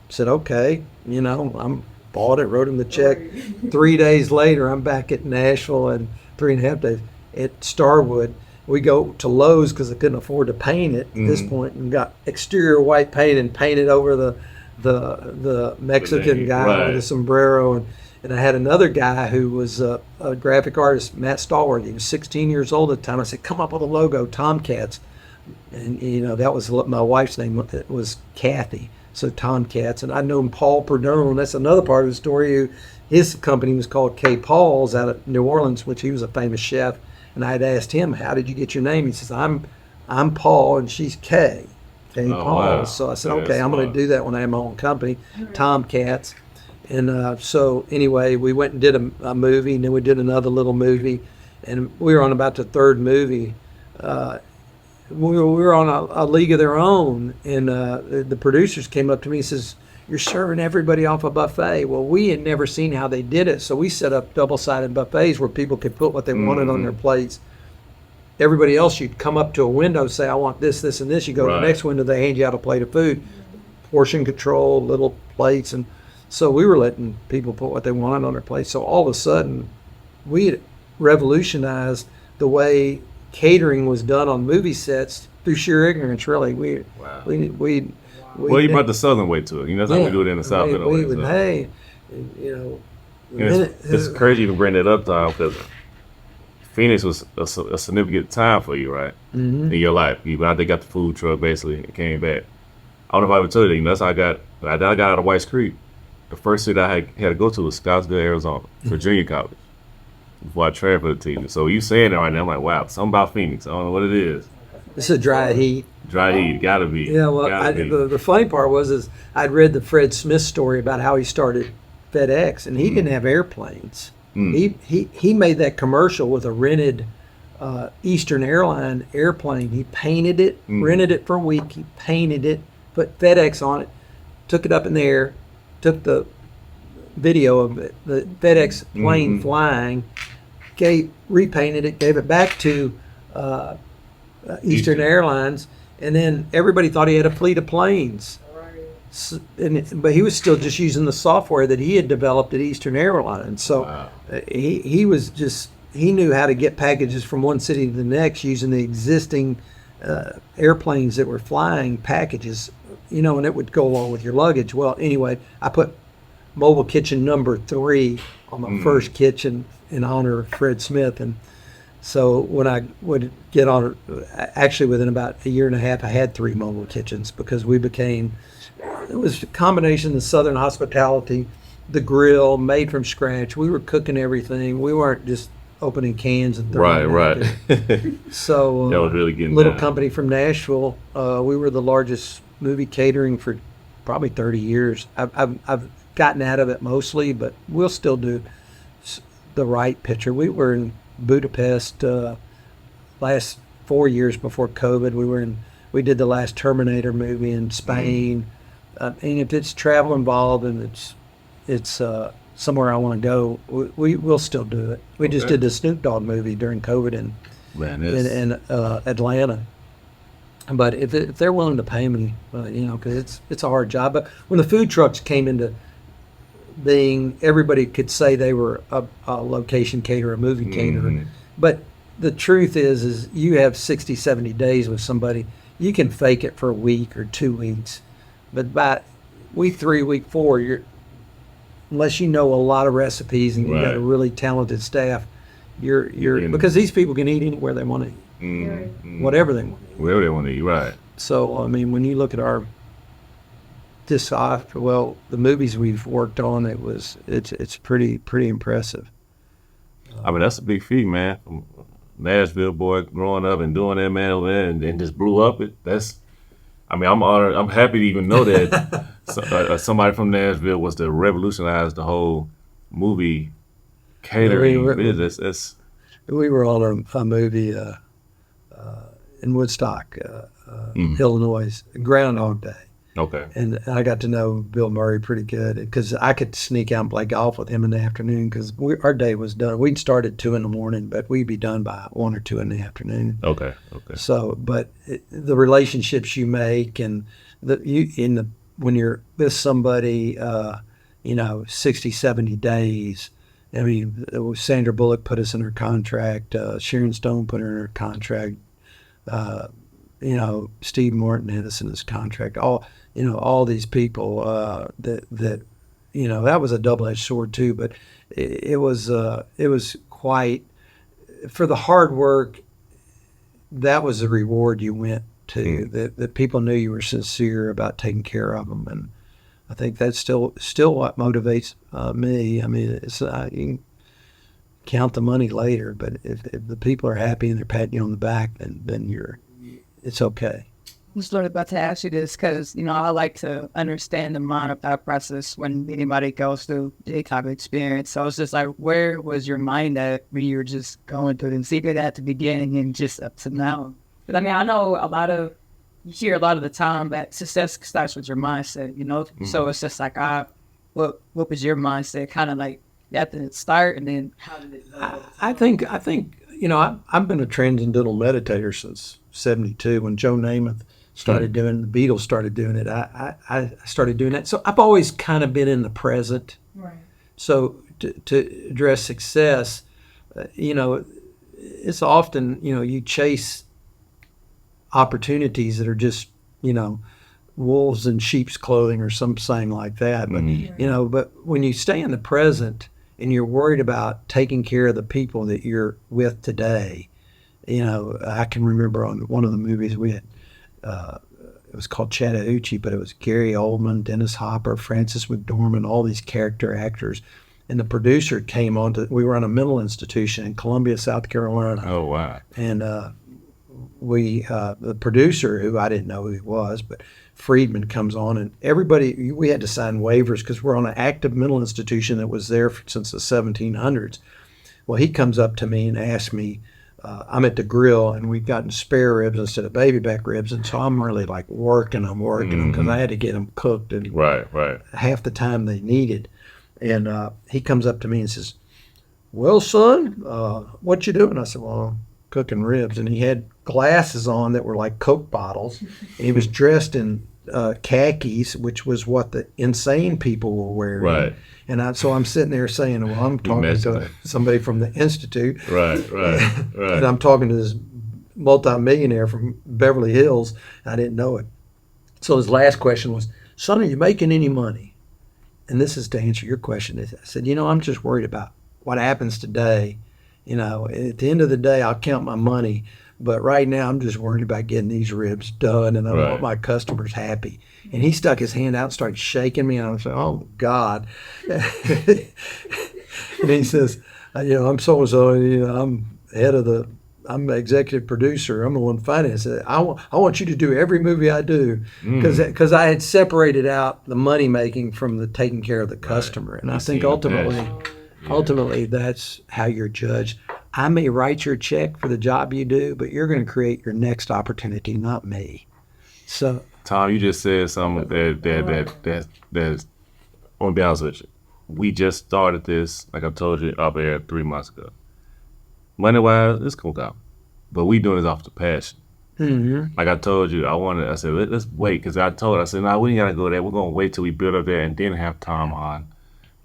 said, okay, I'm bought it, wrote him the check. 3 days later, I'm back at Nashville, and 3.5 days at Starwood. We go to Lowe's because I couldn't afford to paint it at this point, and got exterior white paint and painted over the Mexican guy with a sombrero. And I had another guy who was a graphic artist, Matt Stallworth. He was 16 years old at the time. I said, come up with a logo, Tomcats. And, that was my wife's name. It was Kathy. So Tomcats. And I'd known Paul Perdone. That's another part of the story. His company was called K. Paul's out of New Orleans, which he was a famous chef. And I had asked him, how did you get your name? He says, I'm Paul and she's Kay. Paul. Wow. So I said, okay, I'm going to do that when I have my own company, Tomcats. And so anyway, we went and did a movie, and then we did another little movie. And we were on about the 3rd movie. We were on a league of their own. And the producers came up to me and says, you're serving everybody off a buffet. Well, we had never seen how they did it, so we set up double-sided buffets where people could put what they wanted on their plates. Everybody else, you'd come up to a window, say, I want this, this, and this. You go to the next window, they hand you out a plate of food. Portion control, little plates. And so we were letting people put what they wanted on their plates. So all of a sudden, we had revolutionized the way catering was done on movie sets through sheer ignorance, really. Well, you brought the Southern way to it. That's how we do it in the South. It's crazy you even bring that up, Tom, because Phoenix was a significant time for you, right? In your life. You went out there, got the food truck, basically, and came back. I don't know if I ever told you, that's how I got out of Whites Creek. The first city I had to go to was Scottsdale, Arizona, for junior college, before I transferred to the team. So you saying that right now, I'm like, wow, something about Phoenix. I don't know what it is. It's a dry heat. Dry heat, gotta be. Yeah, well, the funny part is I'd read the Fred Smith story about how he started FedEx, and he didn't have airplanes. He made that commercial with a rented Eastern Airline airplane. He painted it, rented it for a week. He painted it, put FedEx on it, took it up in the air, took the video of it, the FedEx plane flying, repainted it, gave it back to Eastern Airlines, And then everybody thought he had a fleet of planes. But he was still just using the software that he had developed at Eastern Airlines. So he knew how to get packages from one city to the next using the existing airplanes that were flying packages, and it would go along with your luggage. Well, anyway, I put mobile kitchen number 3 on my first kitchen in honor of Fred Smith. And so when I would get on, actually within about a year and a half, I had 3 mobile kitchens because it was a combination of Southern hospitality, the grill made from scratch. We were cooking everything. We weren't just opening cans and throwing right. So that was really getting little down. company from Nashville. We were the largest movie catering for probably 30 years. I've gotten out of it mostly, but we'll still do the right picture. We were in Budapest last 4 years before COVID. We did the last Terminator movie in Spain. And if it's travel involved and it's somewhere I want to go, we'll still do it. We just did the Snoop Dogg movie during COVID in Atlanta. But if they're willing to pay me, because it's a hard job. But when the food trucks came into being, everybody could say they were a location caterer, a movie caterer. But the truth is you have 60, 70 days with somebody. You can fake it for a week or 2 weeks. But by week 3, week 4, unless you know a lot of recipes and you've got a really talented staff, because these people can eat anywhere they want to eat, whatever they want to eat. Wherever they want to eat, right. So, I mean, when you look at the movies we've worked on, it's pretty impressive. I mean, that's a big feat, man. From Nashville boy growing up and doing that, man, over there, and just blew up. I'm honored. I'm happy to even know that somebody from Nashville was to revolutionize the whole movie catering business. We were on a movie in Woodstock, Illinois, Groundhog Day. Okay. And I got to know Bill Murray pretty good because I could sneak out and play golf with him in the afternoon because our day was done. We'd start at 2 a.m, but we'd be done by 1 or 2 in the afternoon. Okay. So, but the relationships you make and when you're with somebody, 60, 70 days. I mean, Sandra Bullock put us in her contract. Sharon Stone put her in her contract. Steve Martin had us in his contract. All these people that was a double-edged sword too. But it was quite, for the hard work. That was the reward you went to. That people knew you were sincere about taking care of them, and I think that's still what motivates me. I mean, you can count the money later, but if the people are happy and they're patting you on the back, then it's okay. I was about to ask you this because, I like to understand the mind of that process when anybody goes through the type of experience. So it's just like, where was your mind at when you were just going through and secret at the beginning and just up to now? But I mean, I know you hear a lot of the time that success starts with your mindset, So it's just like, what was your mindset kind of like at the start, and then how did it go? I think I've been a transcendental meditator since '72 when Joe Namath started doing, the Beatles started doing it. I started doing that. So I've always kind of been in the present. Right. So to address success, it's often, you chase opportunities that are just, wolves in sheep's clothing or some saying like that. But, but when you stay in the present and you're worried about taking care of the people that you're with today, I can remember on one of the movies we had, it was called Chattahoochee, but it was Gary Oldman, Dennis Hopper, Frances McDormand, all these character actors. And the producer came on we were on a mental institution in Columbia, South Carolina. Oh, wow. And the producer, who I didn't know who he was, but Friedman comes on, and everybody, we had to sign waivers because we're on an active mental institution that was there since the 1700s. Well, he comes up to me and asks me, I'm at the grill, and we've gotten spare ribs instead of baby back ribs, and so I'm really like working them because I had to get them cooked and right half the time they needed. And he comes up to me and says, "Well, son, what you doing?" I said, "Well, cooking ribs, and he had glasses on that were like Coke bottles, and he was dressed in khakis, which was what the insane people were wearing. Right. And so I'm sitting there saying, well, I'm talking to somebody from the Institute. Right. And I'm talking to this multimillionaire from Beverly Hills. I didn't know it. So his last question was, son, are you making any money? And this is to answer your question. I said, I'm just worried about what happens today. At the end of the day, I'll count my money. But right now, I'm just worried about getting these ribs done, and I want my customers happy. And he stuck his hand out and started shaking me, and I was like, oh, God. And he says, I'm so-and-so, I'm the executive producer. I'm the one financing it. I want you to do every movie I do, because I had separated out the money making from the taking care of the customer. And I think ultimately that's how you're judged. I may write your check for the job you do, but you're going to create your next opportunity, not me. So, Tom, you just said something that's I'm gonna be honest with you. We just started this, like I told you, up air 3 months ago. Money wise, it's cool out, but we doing this off the passion. Mm-hmm. Like I told you, I said let's wait, because I said no, we ain't gotta go there. We're gonna wait till we build up there and then have Tom on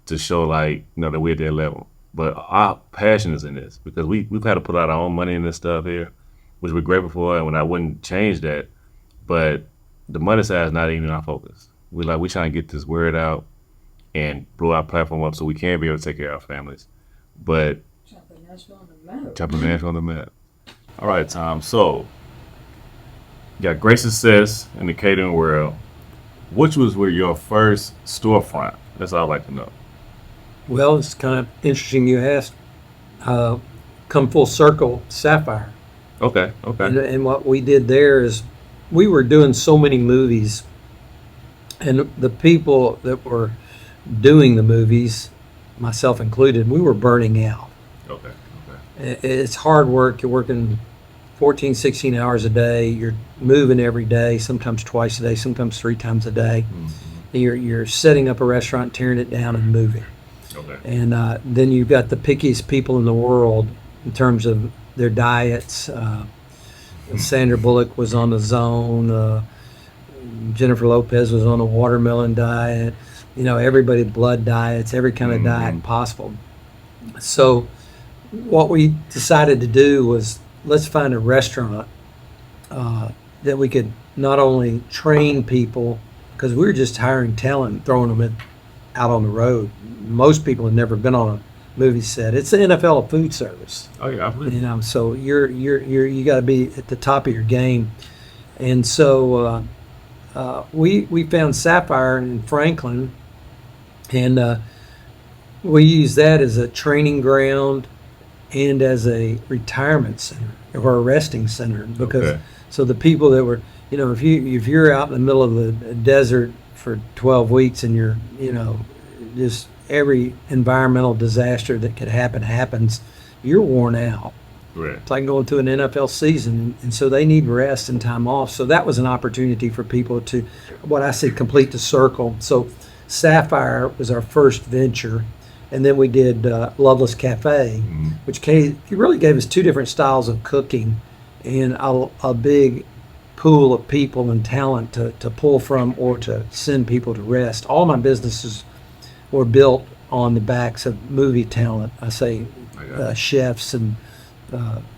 to show that we're at that level. But our passion is in this, because we've had to put out our own money in this stuff here, which we're grateful for, and I wouldn't change that. But the money side is not even our focus. We trying to get this word out and blow our platform up so we can be able to take care of our families. But Chopping Nashville on the map. Chopping Nashville on the map. All right, Tom. So you got great success in the catering world. Which was your first storefront? That's all I'd like to know. Well, it's kind of interesting you asked. Come full circle, Sapphire. Okay. And what we did there is we were doing so many movies, and the people that were doing the movies, myself included, we were burning out. Okay. It's hard work. You're working 14, 16 hours a day. You're moving every day, sometimes twice a day, sometimes 3 times a day. Mm-hmm. You're setting up a restaurant, tearing it down, and moving. Okay. And then you've got the pickiest people in the world in terms of their diets. Sandra Bullock was on the Zone. Jennifer Lopez was on a watermelon diet. Everybody blood diets, every kind of diet possible. So what we decided to do was, let's find a restaurant that we could not only train people, because we were just hiring talent and throwing them out on the road. Most people have never been on a movie set. It's the NFL of food service. Oh yeah, I believe. So you got to be at the top of your game. And so we found Sapphire in Franklin, and we used that as a training ground and as a retirement center or a resting center, because so the people that were, if you're out in the middle of the desert for 12 weeks and you're, just every environmental disaster that could happen happens, you're worn out. Right. It's like going through an NFL season, and so they need rest and time off. So that was an opportunity for people to, what I say, complete the circle. So Sapphire was our first venture, and then we did Loveless Cafe, which really gave us 2 different styles of cooking and a big pool of people and talent to pull from or to send people to rest. All my businesses were built on the backs of movie talent. I say chefs and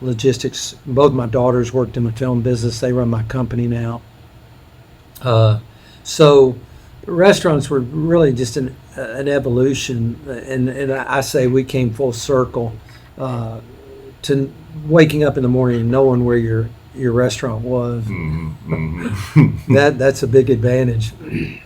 logistics. Both my daughters worked in the film business. They run my company now. So restaurants were really just an evolution, and I say we came full circle to waking up in the morning and knowing where your restaurant was. That's a big advantage.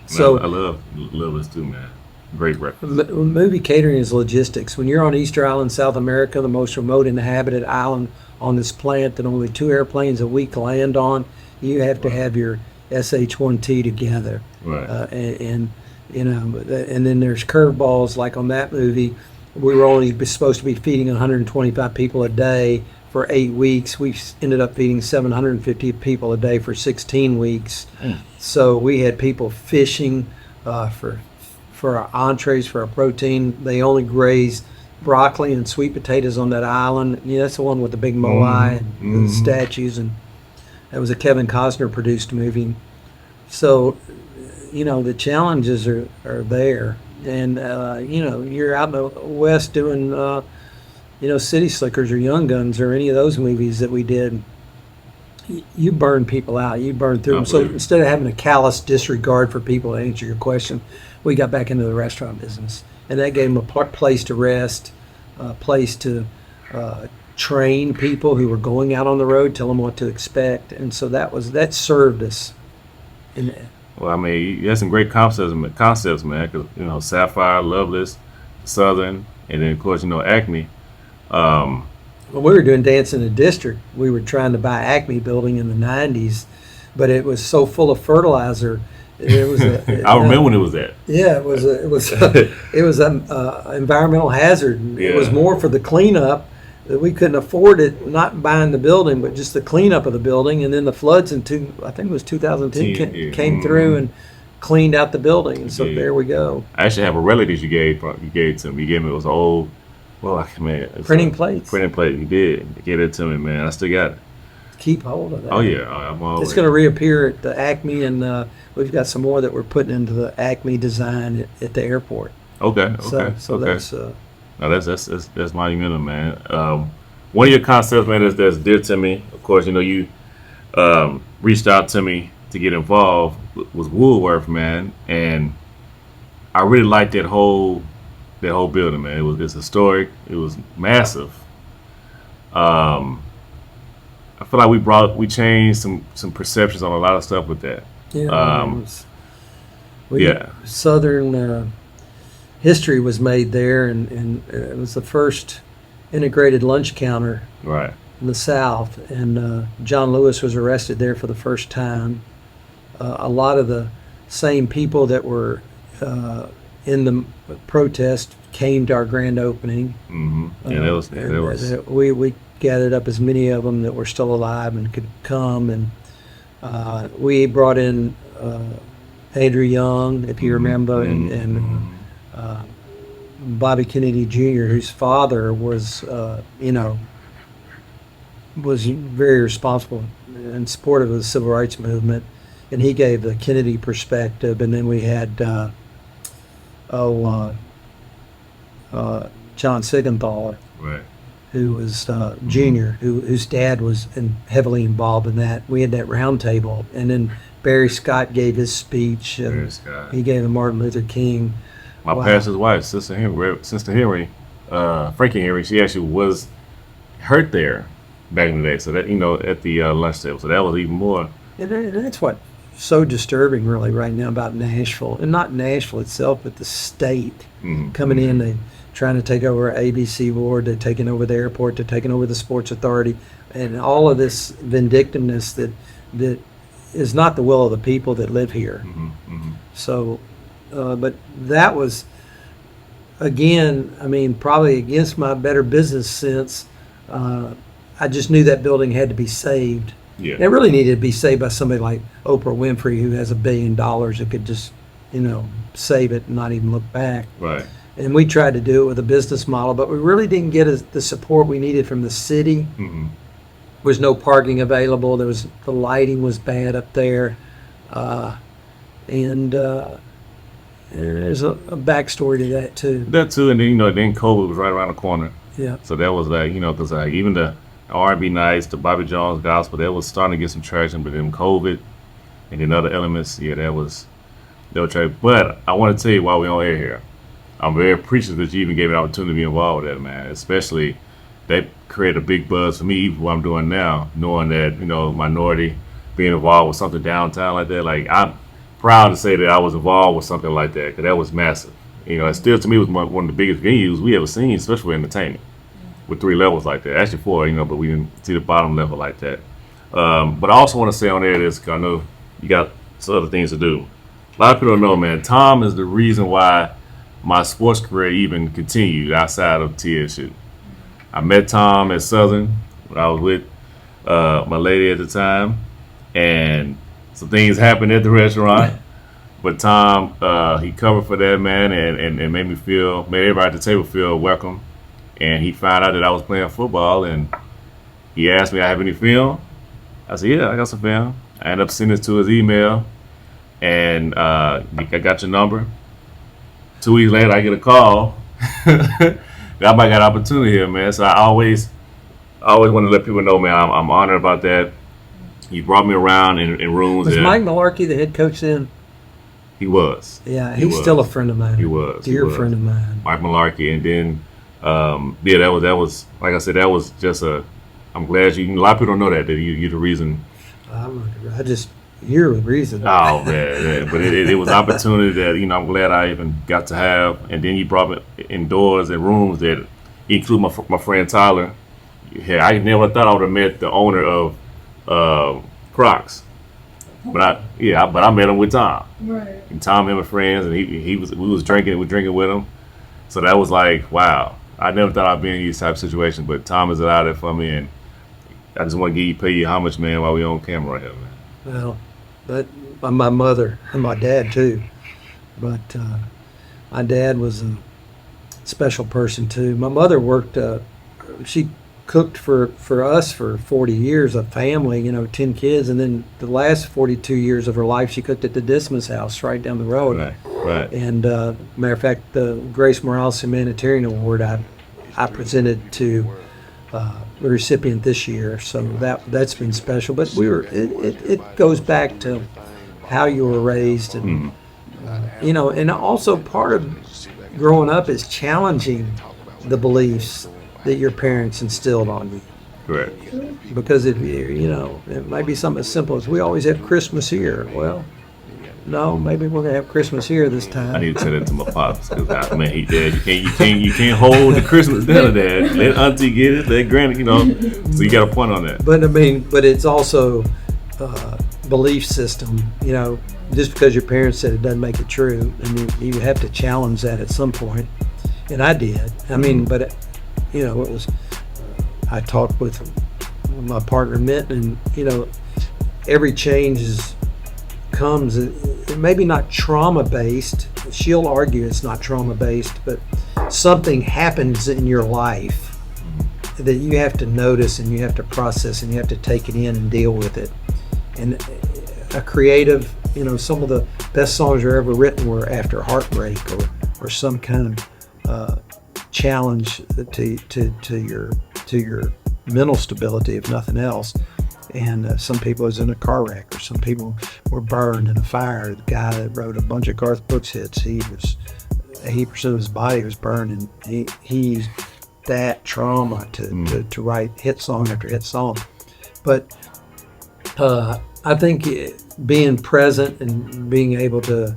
So I love this too, man. Great breakfast. Movie catering is logistics. When you're on Easter Island, South America, the most remote inhabited island on this planet that only 2 airplanes a week land on, you have to have your SH-1T together. Right. And then there's curveballs. Like on that movie, we were only supposed to be feeding 125 people a day for 8 weeks. We ended up feeding 750 people a day for 16 weeks. So we had people fishing for our entrees, for our protein. They only grazed broccoli and sweet potatoes on that island. Yeah, that's the one with the big moai and the statues, and that was a Kevin Costner produced movie. So, the challenges are there, and you're out in the West doing City Slickers or Young Guns or any of those movies that we did. You burn people out. You burn through them. So instead of having a callous disregard for people, to answer your question, we got back into the restaurant business, and that gave them a place to rest, a place to train people who were going out on the road, tell them what to expect, and so that served us. Well, I mean, you had some great concepts, man. Because Sapphire, Loveless, Southern, and then of course Acme. When we were doing Dance in the District, we were trying to buy Acme building in the 90s, but it was so full of fertilizer. It was I remember when it was that. Yeah, it was an environmental hazard. Yeah. It was more for the cleanup that we couldn't afford it, not buying the building, but just the cleanup of the building. And then the floods I think it was 2010 came through and cleaned out the building. And so there we go. I actually have a relative you gave to me. You gave me, it was old. Well, man, printing plates. Printing plate. You did. You gave it to me, man. I still got it. Keep hold of that. Oh yeah, I'm always. It's going to reappear at the Acme, and we've got some more that we're putting into the Acme design at the airport. Okay. So that's. No, that's monumental, man. One of your concepts, man, that's dear to me. Of course, you reached out to me to get involved was Woolworth, man, and I really liked that whole building, man. It's historic. It was massive. I feel like we changed some perceptions on a lot of stuff with that. Yeah. Southern history was made there, and it was the first integrated lunch counter right in the South. And John Lewis was arrested there for the first time. A lot of the same people that were in the protest came to our grand opening. Mm-hmm. Yeah, we gathered up as many of them that were still alive and could come, and we brought in Andrew Young, if you remember, and Bobby Kennedy Jr., whose father was very responsible and supportive of the civil rights movement, and he gave the Kennedy perspective. And then we had John Sigenthaler, right, who was junior, whose dad was heavily involved in that. We had that round table, and then Barry Scott gave his speech. He gave a Martin Luther King. My pastor's wife, Sister Henry, Frankie Henry, she actually was hurt there back in the day. So that at the lunch table, so that was even more. And that's what's so disturbing, really, right now about Nashville, and not Nashville itself, but the state coming in. They trying to take over ABC board. They're taking over the airport. They're taking over the sports authority, and all of this vindictiveness that is not the will of the people that live here. So. But that was, again, probably against my better business sense. I just knew that building had to be saved. Yeah. It really needed to be saved by somebody like Oprah Winfrey, who has $1 billion and could just, save it and not even look back. Right. And we tried to do it with a business model, but we really didn't get the support we needed from the city. There was no parking available. The lighting was bad up there. And there's a backstory to that too. That too, and then then COVID was right around the corner. Yeah. So that was like because even the R&B nights, the Bobby Jones gospel, that was starting to get some traction. But then COVID, and then other elements, that was traction. But I want to tell you while we're on air here, I'm very appreciative that you even gave me an opportunity to be involved with that, man. Especially that created a big buzz for me, even what I'm doing now, knowing that minority being involved with something downtown like that. Like I'm proud to say that I was involved with something like that, because that was massive. It still to me was one of the biggest venues we ever seen, especially for entertainment, with 3 levels like that. Actually 4, but we didn't see the bottom level like that. But I also want to say on there this, because I know you got some other things to do. A lot of people don't know, man. Tom is the reason why my sports career even continued outside of TSU. I met Tom at Southern when I was with my lady at the time, and some things happened at the restaurant, but Tom, he covered for that, man, and made everybody at the table feel welcome. and he found out that I was playing football, and he asked me, "I have any film?" I said, "Yeah, I got some film." I ended up sending it to his email, and I got your number. 2 weeks later, I get a call. I might got an opportunity here, man. So I always want to let people know, man, I'm honored about that. He brought me around in rooms. Was Mike Malarkey the head coach then? He was. Yeah, he's still a friend of mine. He was. Dear friend of mine. Mike Malarkey. And then, that was like I said, that was just I'm glad a lot of people don't know that you're the reason. You're the reason. Oh, man. But it was opportunity that, I'm glad I even got to have. And then he brought me indoors and rooms that include my friend Tyler. Yeah, I never thought I would have met the owner of Crocs. But I met him with Tom. Right. And Tom and my friends, and we was drinking with him. So that was like, wow. I never thought I'd be in these type of situations, but Tom is out there for me, and I just want to pay you homage, man, while we on camera right here, man. Well, but my mother and my dad too. But my dad was a special person too. My mother worked. She cooked for us for 40 years, a family, 10 kids, and then the last 42 years of her life, she cooked at the Dismas house right down the road. Right. And matter of fact, the Grace Morales Humanitarian Award I presented to the recipient this year, so that's been special. But it goes back to how you were raised, and and also part of growing up is challenging the beliefs that your parents instilled on you. Correct. Because it might be something as simple as we always have Christmas here. Well, no, maybe we're gonna have Christmas here this time. I need to tell that to my pops, because man, he dead. You can't hold the Christmas dinner, Dad. Let Auntie get it, let Granny, So you got a point on that. But it's also belief system. Just because your parents said it doesn't make it true, and you have to challenge that at some point. And I did. But it was. I talked with my partner Mitt, and every change comes. It maybe not trauma based. She'll argue it's not trauma based, but something happens in your life that you have to notice and you have to process and you have to take it in and deal with it. And a creative, some of the best songs are ever written were after heartbreak or some kind of challenge to your mental stability, if nothing else. And some people was in a car wreck, or some people were burned in a fire. The guy that wrote a bunch of Garth Brooks hits, 80% of his body was burned, and he used that trauma to write hit song after hit song. But I think being present and being able to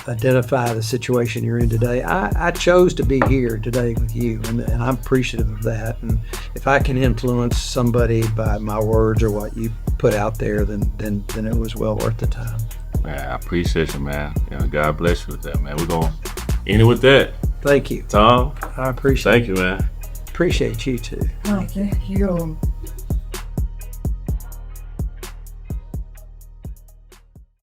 identify the situation you're in today. I chose to be here today with you, and I'm appreciative of that. And if I can influence somebody by my words or what you put out there, then it was well worth the time. Man, I appreciate you, man. God bless you with that, man. We're going to end it with that. Thank you. Tom, I appreciate it. Thank you, man. Appreciate you too. Oh, thank you.